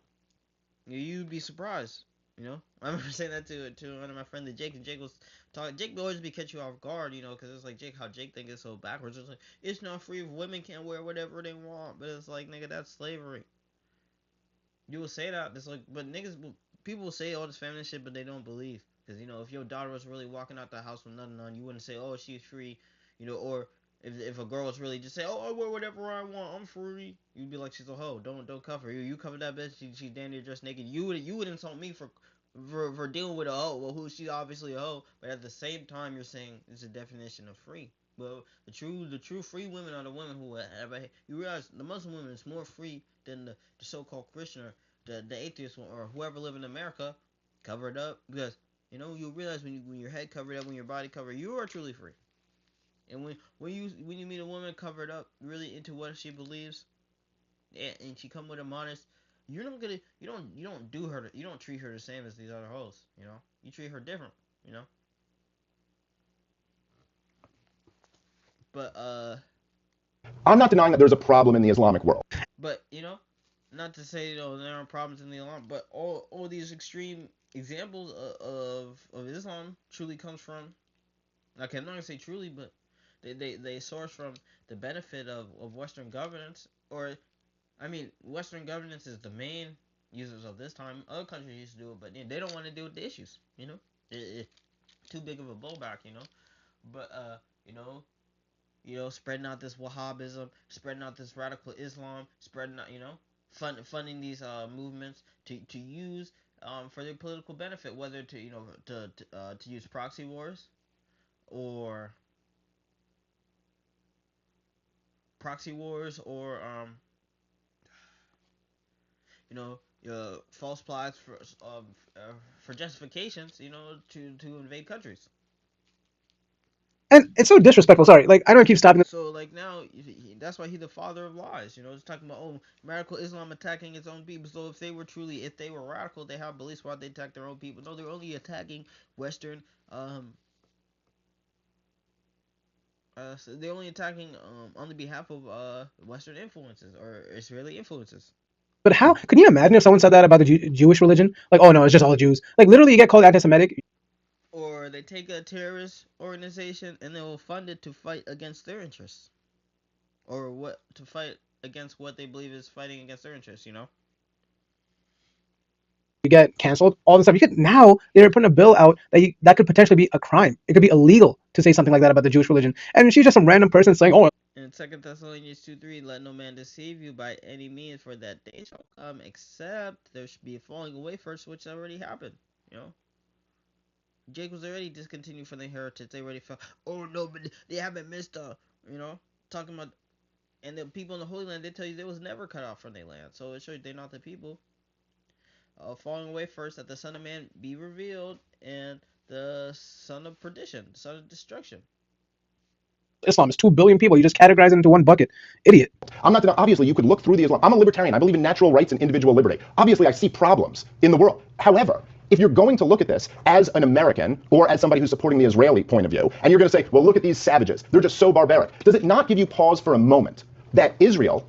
You'd be surprised. You know, I remember saying that to one of my friends, that Jake, and Jake was talking. Jake would always be catch you off guard, you know, because it's like Jake, how Jake think is so backwards. It's like it's not free. Women can't wear whatever they want, but it's like, nigga, that's slavery. You will say that. It's like, but niggas, people will say all this feminist shit, but they don't believe. Because, you know, if your daughter was really walking out the house with nothing on, you wouldn't say, oh, she's free, you know, or if a girl was really just say, oh, I wear whatever I want, I'm free, you'd be like, she's a hoe. Don't cover her. You cover that bitch, she's damn near dressed naked. You would insult me for dealing with a hoe. Well, who, she's obviously a hoe, but at the same time, you're saying it's a definition of free. Well, the true free women are the women who have you realize the Muslim woman is more free than the so-called Christian or the atheist one, or whoever live in America, covered up, because you know, you realize when your head covered up, when your body covered, you are truly free. And when you meet a woman covered up, really into what she believes, and she come with a modest, you're not gonna you don't do her, you don't treat her the same as these other hoes. You know, you treat her different. You know, but I'm not denying that there's a problem in the Islamic world. But, you know, not to say, you know, there are problems in the Islam, but all these extreme examples of Islam truly comes from, like, I'm not gonna say truly, but they source from the benefit of Western governance, or I mean, Western governance is the main users of this time. Other countries used to do it, but they don't want to deal with the issues. You know, it's too big of a blowback. You know, but you know, spreading out this Wahhabism, spreading out this radical Islam, spreading out, you know, funding these movements to use for their political benefit, whether to, you know, to use proxy wars, or you know, false plots for justifications, you know, to invade countries. And it's so disrespectful. Sorry, like I don't keep stopping. So like now, that's why he's the father of lies. You know, it's talking about, oh, radical Islam attacking its own people. So if they were radical, they have beliefs. Why they attack their own people? No, they're only attacking Western. So they're only attacking on the behalf of Western influences or Israeli influences. But how can you imagine if someone said that about the Jewish religion? Like, oh no, it's just all Jews. Like literally, you get called anti-Semitic. Or they take a terrorist organization and they will fund it to fight against their interests, or what to fight against what they believe is fighting against their interests. You know. You get canceled. All this stuff. You could now they're putting a bill out that could potentially be a crime. It could be illegal to say something like that about the Jewish religion. And she's just some random person saying, oh. In 2 Thessalonians 2:3, let no man deceive you by any means, for that day shall come, except there should be a falling away first, which already happened. You know. Jake was already discontinued from the heritage. They already felt, oh no, but they haven't missed you know, talking about, and the people in the Holy Land, they tell you they was never cut off from their land. So it shows they're not the people. Falling away first, that the Son of Man be revealed, and the son of perdition, the son of destruction. Islam is 2 billion people. You just categorize it into one bucket. Idiot. I'm not denying, obviously, you could look through the Islam. I'm a libertarian. I believe in natural rights and individual liberty. Obviously, I see problems in the world. However, if you're going to look at this as an American or as somebody who's supporting the Israeli point of view, and you're going to say, well, look at these savages. They're just so barbaric. Does it not give you pause for a moment that Israel,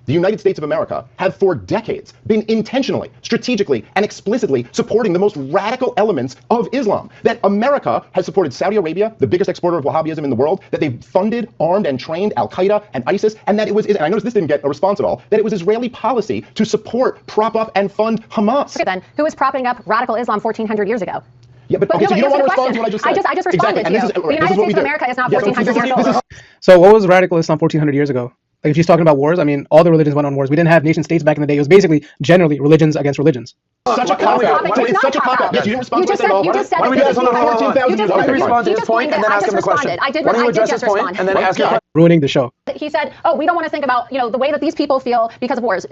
the United States of America, have for decades been intentionally, strategically, and explicitly supporting the most radical elements of Islam? That America has supported Saudi Arabia, the biggest exporter of Wahhabism in the world, that they've funded, armed, and trained Al-Qaeda and ISIS, and that it was, and I noticed this didn't get a response at all, that it was Israeli policy to support, prop up, and fund Hamas. Then, who was propping up radical Islam 1,400 years ago? Yeah, but okay, no, so you don't want to respond question. to what I just said. I just responded exactly. to you. The United States of America is not 1,400 years old. So what was radical Islam 1,400 years ago? Like if she's talking about wars, I mean, all the religions went on wars. We didn't have nation states back in the day. It was basically generally religions against religions. Such a cop-out. It's such a cop-out. Yes, you didn't respond to what I said at all. You just said Why don't we do this? Hold on, hold on, hold on. You just respond to his point and then ask him the question. I did just respond. And then ask him. Ruining the show. He said, "Oh, we don't want to think about the way that these people feel because of wars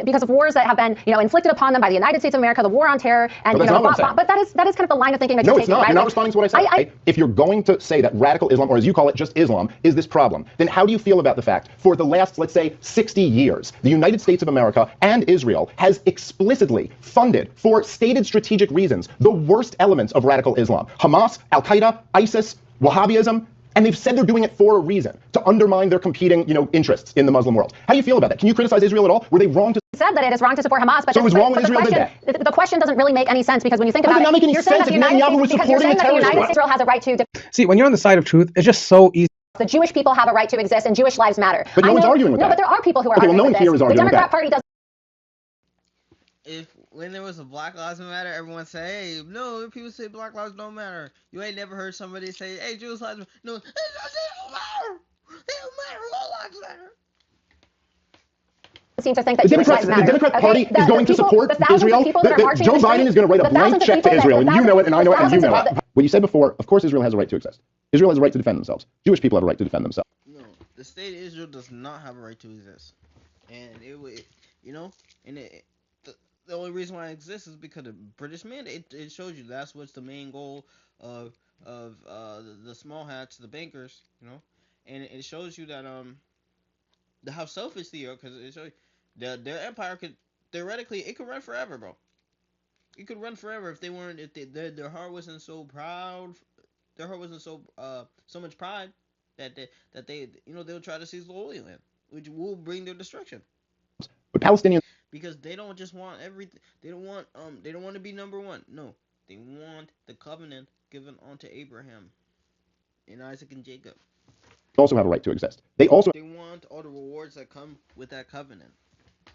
that have been inflicted upon them by the United States of America, the war on terror, and but that is kind of the line of thinking that no, you're it's taking, not. right? You're not responding to what I said. If you're going to say that radical Islam, or as you call it, just Islam, is this problem, then how do you feel about the fact for the last, let's say, 60 years, the United States of America and Israel has explicitly funded, for stated strategic reasons, the worst elements of radical Islam: Hamas, Al Qaeda, ISIS, Wahhabism. And they've said they're doing it for a reason, to undermine their competing, interests in the Muslim world. How do you feel about that? Can you criticize Israel at all? Were they wrong to said that it is wrong to support Hamas, but so it was wrong when Israel did that? The question doesn't really make any sense because when you think about it, you're saying that the United States, because you're saying that the United States Israel has a right to. See, when you're on the side of truth, it's just so easy. The Jewish people have a right to exist, and Jewish lives matter. But no one's arguing with that. No, but there are people who are arguing with this. Here is arguing the Democrat Party does. When there was a Black Lives Matter, everyone say, "Hey, no, people say Black Lives don't matter." You ain't never heard somebody say, "Hey, Jewish lives matter." No, they don't matter. They don't matter. All lives matter. Seem to think that the Democrat Party is going to support Israel. Joe Biden is going to write a blank check to Israel, and you know it, and I know it, and you know it. What you said before, of course Israel has a right to exist. Israel has a right to defend themselves. Jewish people have a right to defend themselves. No, the state of Israel does not have a right to exist. And the only reason why it exists is because of British mandate. It shows you that's what's the main goal of the small hats, the bankers, and it shows you that how selfish they are, because it shows you their empire could theoretically it could run forever, bro. It could run forever if they weren't their heart wasn't so proud, their heart wasn't so much pride that they they'll try to seize the Holy Land, which will bring their destruction. But Palestinians, because they don't just want everything. They don't want to be number one. No, they want the covenant given unto Abraham, and Isaac and Jacob. Also have a right to exist. They want all the rewards that come with that covenant.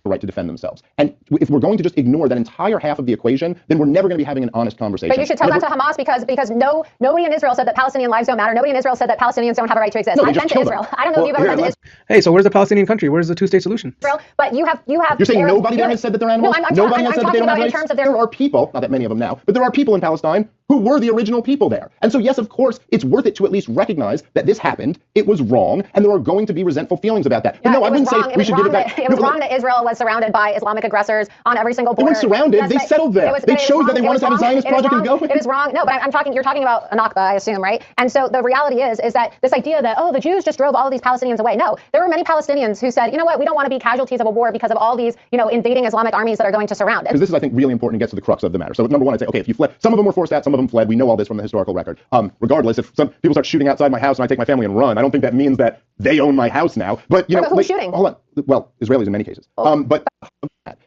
The right to defend themselves. And if we're going to just ignore that entire half of the equation, then we're never going to be having an honest conversation. But you should tell that to Hamas because nobody in Israel said that Palestinian lives don't matter. Nobody in Israel said that Palestinians don't have a right to exist. No, I've been to Israel. I don't know if you've ever been to Israel. Hey, so where's the Palestinian country? Where's the two-state solution? Israel, but you have. You're saying nobody there has said that they're animals? No, nobody has said that they don't have rights? There are people, not that many of them now, but there are people in Palestine who were the original people there. And so, yes, of course, it's worth it to at least recognize that this happened, it was wrong, and there are going to be resentful feelings about that. But no, I wouldn't say we should give it back. It was wrong that Israel was surrounded by Islamic aggressors on every single border. They weren't surrounded, they settled there. They chose that they wanted to have a Zionist project and go. It was wrong. No, but you're talking about a Nakba, I assume, right? And so the reality is that this idea that, the Jews just drove all of these Palestinians away. No, there were many Palestinians who said, you know what, we don't want to be casualties of a war because of all these, invading Islamic armies that are going to surround it. Because this is, I think, really important and gets to the crux of the matter. So number one, I'd say, okay, if you fled, some of them were forced out, some of them fled. We know all this from the historical record. Regardless, if some people start shooting outside my house and I take my family and run, I don't think that means that they own my house now. But who's shooting? Hold on. Well, Israelis in many cases. But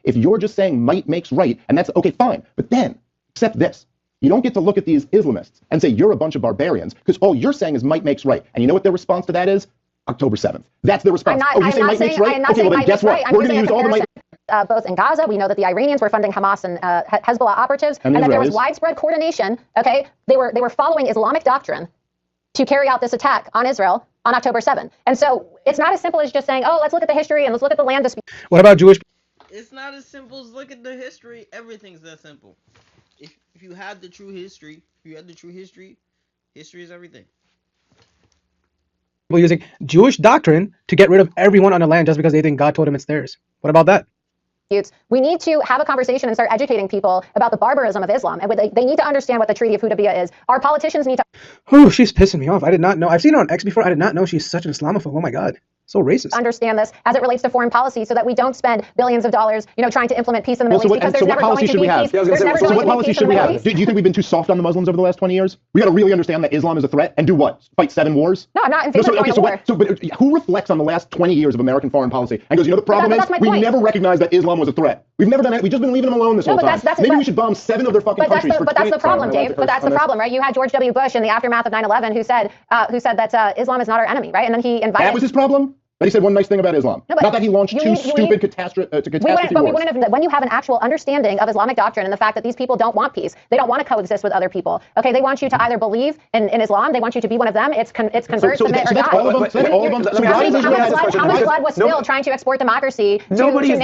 if you're just saying might makes right, and that's okay, fine. But then accept this. You don't get to look at these Islamists and say you're a bunch of barbarians because all you're saying is might makes right. And you know what their response to that is? October 7th. That's their response. You say might makes right? Okay, well then guess what? We're going to use all the might. Both in Gaza, we know that the Iranians were funding Hamas and Hezbollah operatives, and that there was widespread coordination. Okay, they were following Islamic doctrine to carry out this attack on Israel on October 7th. And so it's not as simple as just saying, let's look at the history and let's look at the land dispute. What about Jewish? It's not as simple as look at the history. Everything's that simple. If you have the true history, history is everything. People using Jewish doctrine to get rid of everyone on the land just because they think God told them it's theirs. What about that? We need to have a conversation and start educating people about the barbarism of Islam, and they need to understand what the Treaty of Hudaybiyah is. Our politicians need to. Oh, she's pissing me off. I did not know. I've seen her on X before. I did not know she's such an Islamophobe. Oh my God. So racist. Understand this as it relates to foreign policy so that we don't spend billions of dollars, trying to implement peace in the Middle East because there's never going to be peace. So what policy should we have? Do you think we've been too soft on the Muslims over the last 20 years? We got to really understand that Islam is a threat and do what? Fight 7 wars? No, I'm not in favor of going to war. But who reflects on the last 20 years of American foreign policy and goes, the problem is we never recognized that Islam was a threat. We've never done it. We've just been leaving them alone this whole time. Maybe we should bomb 7 of their fucking countries for 20 years. But that's the problem, Dave. But that's the problem, right? You had George W. Bush in the aftermath of 9/11 who said that Islam is not our enemy, right? And then he invited. That was his problem? But he said one nice thing about Islam. No, but not that he launched two stupid catastrophe wars. But we wouldn't have, when you have an actual understanding of Islamic doctrine and the fact that these people don't want peace, they don't want to coexist with other people. Okay, they want you to either believe in Islam, they want you to be one of them. It's convert, submit, or die. All of them. All of them. How much blood was spilled trying to export democracy to nations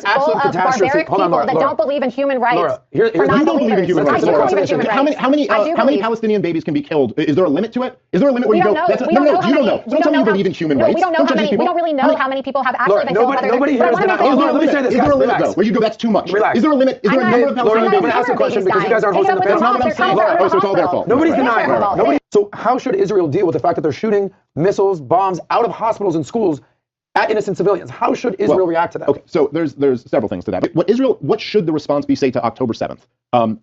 full of barbaric people that don't believe in human rights? You don't believe in human rights. How many Palestinian babies can be killed? Is there a limit to it? Is there a limit where you go? We don't know. You don't know. Don't tell me you believe in human rights. We don't know how many. We don't really know how many people have actually been killed. Nobody here is denying. Let me say this. Is there a limit though? Where you go? That's too much. Relax. Is there a limit? Is there a number of Palestinian babies? I'm going to ask a question because you guys aren't hosting the panel. Oh, so it's all their fault. Nobody's denying. So how should Israel deal with the fact that they're shooting missiles, bombs out of hospitals and schools at innocent civilians? How should Israel react to that? Okay, so there's several things to that. What should the response be, say, to October 7th?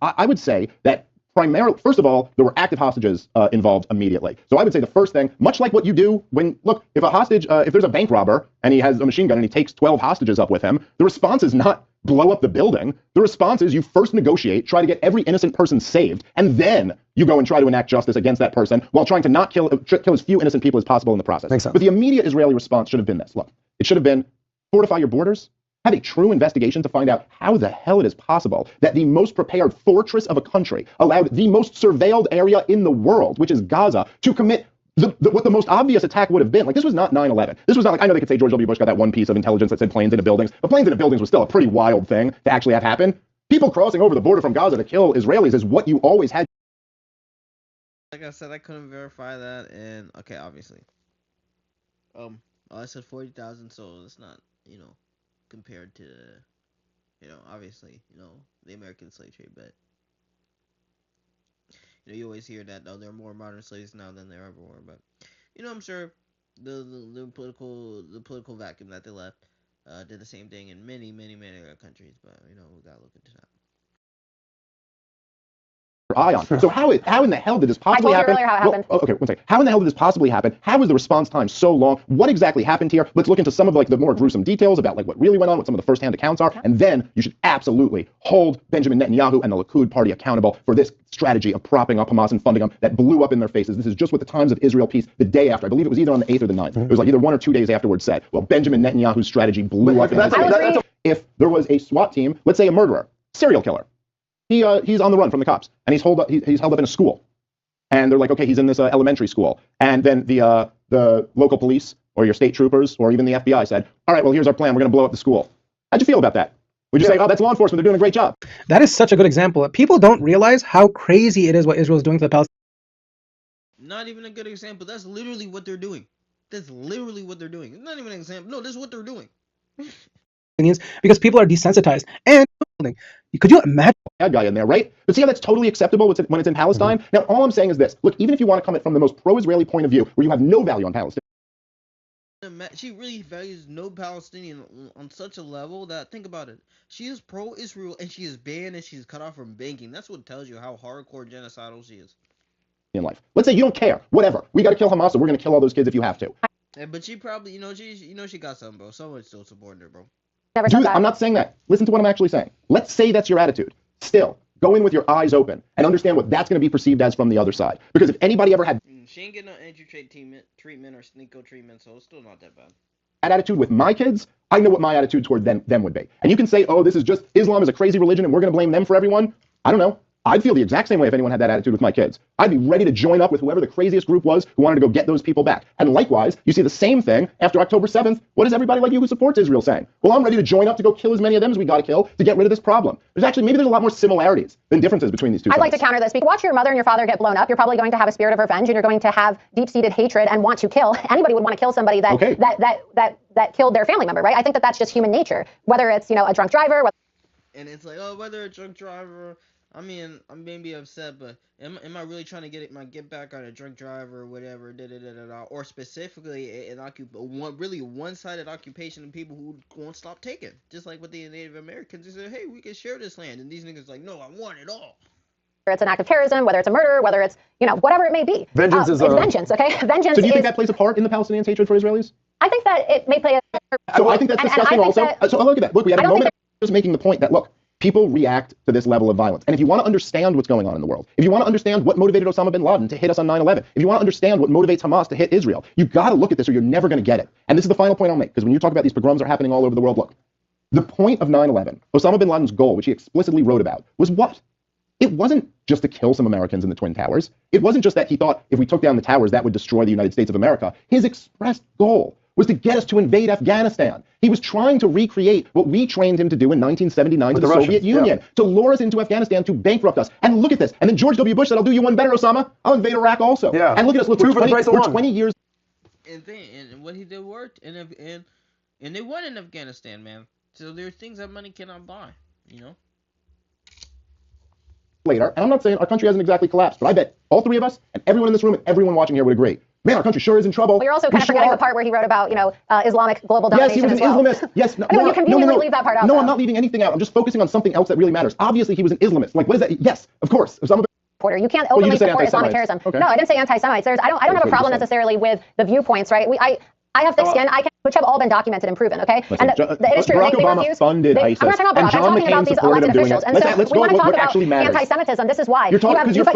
I would say that primarily, first of all, there were active hostages involved immediately. So I would say the first thing, much like what you do when, look, if a hostage, if there's a bank robber and he has a machine gun and he takes 12 hostages up with him, the response is not blow up the building. The response is you first negotiate, try to get every innocent person saved, and then you go and try to enact justice against that person while trying to not kill as few innocent people as possible in the process. Makes sense. But the immediate Israeli response should have been this. Look, it should have been fortify your borders, have a true investigation to find out how the hell it is possible that the most prepared fortress of a country allowed the most surveilled area in the world, which is Gaza, to commit what the most obvious attack would have been. Like, this was not 9/11. This was not like, I know they could say George W. Bush got that one piece of intelligence that said planes into buildings, but planes into buildings was still a pretty wild thing to actually have happen. People crossing over the border from Gaza to kill Israelis is what you always had. Like I said, I couldn't verify that, and okay, obviously. I said 40,000, so it's not, compared to, obviously, the American slave trade, but you always hear that there are more modern slaves now than there ever were, but I'm sure the political vacuum that they left did the same thing in many other countries, but we gotta look into that. Eye on. So how in the hell did this possibly happen? I told you earlier how it happened. Okay, one second. How in the hell did this possibly happen? How was the response time so long? What exactly happened here? Let's look into some of the more gruesome details about what really went on, what some of the first-hand accounts are, and then you should absolutely hold Benjamin Netanyahu and the Likud party accountable for this strategy of propping up Hamas and funding them that blew up in their faces. This is just what the Times of Israel piece the day after, I believe it was either on the 8th or the 9th. It was like either 1 or 2 days afterwards said, well, Benjamin Netanyahu's strategy blew up in their faces. If there was a SWAT team, let's say a murderer, serial killer, he's on the run from the cops, and he's held up in a school, and they're like, okay, he's in this elementary school, and then the local police or your state troopers or even the FBI said, all right, well, here's our plan, we're going to blow up the school. How'd you feel about that? Would you say, oh, that's law enforcement, they're doing a great job? That is such a good example. People don't realize how crazy it is what Israel is doing to the Palestinians. Not even a good example. That's literally what they're doing. That's literally what they're doing. It's not even an example. No, this is what they're doing. Because people are desensitized. And could you imagine bad guy in there, right? But see how that's totally acceptable when it's in Palestine? Now, all I'm saying is this. Look, even if you want to come at from the most pro-Israeli point of view, where you have no value on Palestine. She really values no Palestinian on such a level that, think about it, she is pro-Israel and she is banned and she's cut off from banking. That's what tells you how hardcore genocidal she is. In life. Let's say you don't care. Whatever. We got to kill Hamas, so we're going to kill all those kids if you have to. Yeah, but she probably, she got something, bro. Someone's still supporting her, bro. I'm not saying that. Listen to what I'm actually saying. Let's say that's your attitude. Still, go in with your eyes open and understand what that's going to be perceived as from the other side. Because if anybody ever had she ain't getting no entry treatment or sneako treatment, so it's still not that bad. That attitude with my kids, I know what my attitude toward them would be. And you can say, oh, this is just Islam is a crazy religion and we're going to blame them for everyone. I don't know. I'd feel the exact same way if anyone had that attitude with my kids. I'd be ready to join up with whoever the craziest group was who wanted to go get those people back. And likewise, you see the same thing after October 7th. What is everybody like you who supports Israel saying? Well, I'm ready to join up to go kill as many of them as we got to kill to get rid of this problem. Maybe there's a lot more similarities than differences between these two I'd like to counter this. Watch your mother and your father get blown up. You're probably going to have a spirit of revenge and you're going to have deep-seated hatred and want to kill. Anybody would want to kill somebody that killed their family member, right? I think that that's just human nature. Whether it's, a drunk driver. And it's like, oh, whether a drunk driver. I mean, I'm maybe upset, but am I really trying to get back on a drunk driver or whatever, or specifically one-sided occupation of people who won't stop taking, just like with the Native Americans. They said, hey, we can share this land, and these niggas like, no, I want it all. Whether it's an act of terrorism, whether it's a murder, whether it's whatever it may be. Vengeance is vengeance, okay? Vengeance. So do you think that plays a part in the Palestinians' hatred for Israelis? I think that it may play a. So I think that's disgusting. Also, so look at that. Look, we had a moment just making the point that look. People react to this level of violence. And if you want to understand what's going on in the world, if you want to understand what motivated Osama bin Laden to hit us on 9/11, if you want to understand what motivates Hamas to hit Israel, you've got to look at this or you're never going to get it. And this is the final point I'll make, because when you talk about these pogroms are happening all over the world, look, the point of 9/11, Osama bin Laden's goal, which he explicitly wrote about, was what? It wasn't just to kill some Americans in the Twin Towers. It wasn't just that he thought if we took down the towers, that would destroy the United States of America. His expressed goal was to get us to invade Afghanistan. He was trying to recreate what we trained him to do in 1979 to the Soviet Union, to lure us into Afghanistan, to bankrupt us. And look at this. And then George W. Bush said, I'll do you one better, Osama. I'll invade Iraq also. Yeah. And look at us. Look, we're 20 years. And what he did worked. And they won in Afghanistan, man. So there are things that money cannot buy, you know? Later, and I'm not saying our country hasn't exactly collapsed, but I bet all three of us and everyone in this room and everyone watching here would agree. Man, our country sure is in trouble. Well, you're also kind of forgetting the part where he wrote about, Islamic global domination. Yes, he was an Islamist. Yes, no, you conveniently leave that part out. No, I'm not leaving anything out. I'm just focusing on something else that really matters. Obviously, he was an Islamist. Like, what is that? Yes, of course. Porter, you can't openly support Islamic terrorism. Okay. No, I didn't say anti-Semites. I don't have a problem necessarily with the viewpoints, right? I have thick skin, which have all been documented and proven, okay? Listen, and it is true. Barack Obama funded ISIS. I'm not talking about Barack. I'm talking about these elected officials. And so we want to talk about anti-Semitism. This is why. You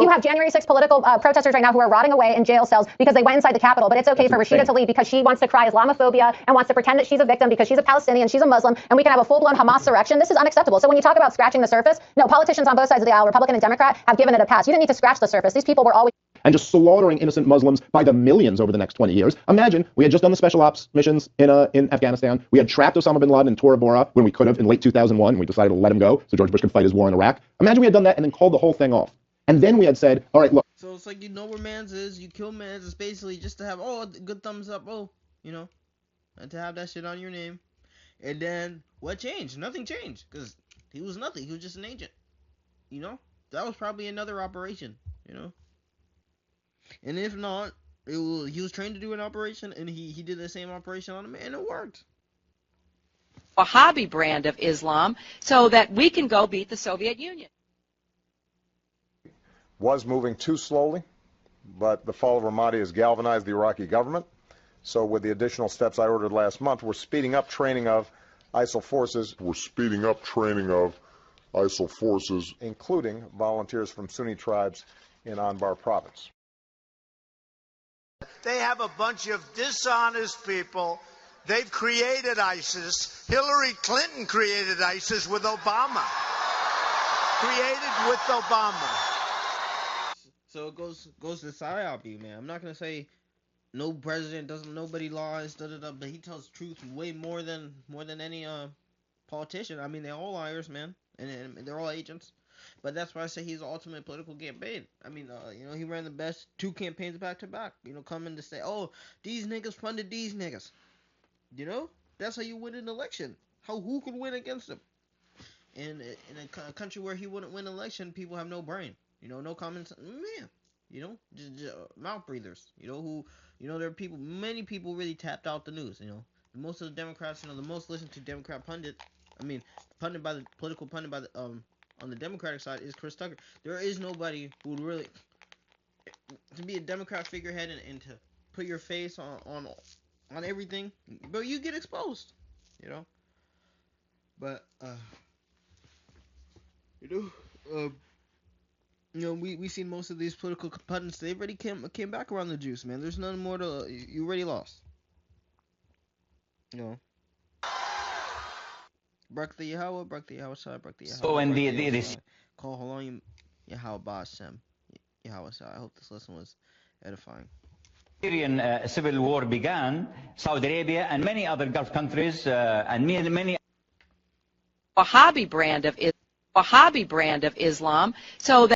have January 6th political protesters right now who are rotting away in jail cells because they went inside the Capitol. But it's okay for Rashida Tlaib because she wants to cry Islamophobia and wants to pretend that she's a victim because she's a Palestinian, she's a Muslim, and we can have a full-blown Hamas insurrection. This is unacceptable. So when you talk about scratching the surface, no, politicians on both sides of the aisle, Republican and Democrat, have given it a pass. You didn't need to scratch the surface. These people were always... And just slaughtering innocent Muslims by the millions over the next 20 years. Imagine we had just done the special ops missions in Afghanistan. We had trapped Osama bin Laden in Tora Bora when we could have in late 2001. We decided to let him go so George Bush could fight his war in Iraq. Imagine we had done that and then called the whole thing off. And then we had said, all right, look. So it's like, you know where mans is, you kill mans, it's basically just to have, a good thumbs up, and to have that shit on your name. And then, what changed? Nothing changed, because he was nothing. He was just an agent, That was probably another operation, And if not, he was trained to do an operation, and he did the same operation on a man, and it worked. A hobby brand of Islam so that we can go beat the Soviet Union. Was moving too slowly, but the fall of Ramadi has galvanized the Iraqi government. So with the additional steps I ordered last month, we're speeding up training of ISIL forces. Including volunteers from Sunni tribes in Anbar province. They have a bunch of dishonest people. They've created ISIS. Hillary Clinton created ISIS with Obama. So it goes to psyop, man. I'm not gonna say no president doesn't, nobody lies, but he tells truth way more than any politician. I mean, they're all liars, man, and they're all agents. But that's why I say he's the ultimate political campaign. I mean, he ran the best 2 campaigns back to back. Coming to say, these niggas funded these niggas. That's how you win an election. Who could win against him? And in a country where he wouldn't win an election, people have no brain. No common sense. Man, just mouth breathers. There are many people really tapped out the news. Most of the Democrats, the most listened to Democrat political pundit by the on the Democratic side is Chris Tucker. There is nobody who would really, to be a Democrat figurehead and to put your face on everything, but you get exposed, But we seen most of these political pundits. They already came back around the juice, man. There's nothing more to. You already lost. Barak the Yahweh, Barak the Yahweh, Barak the Yahweh. So when this call Halom Yahweh Ba'ashem Yahweh. I hope this lesson was edifying. Syrian civil war began, Saudi Arabia and many other Gulf countries and many. A hobby brand of Islam so that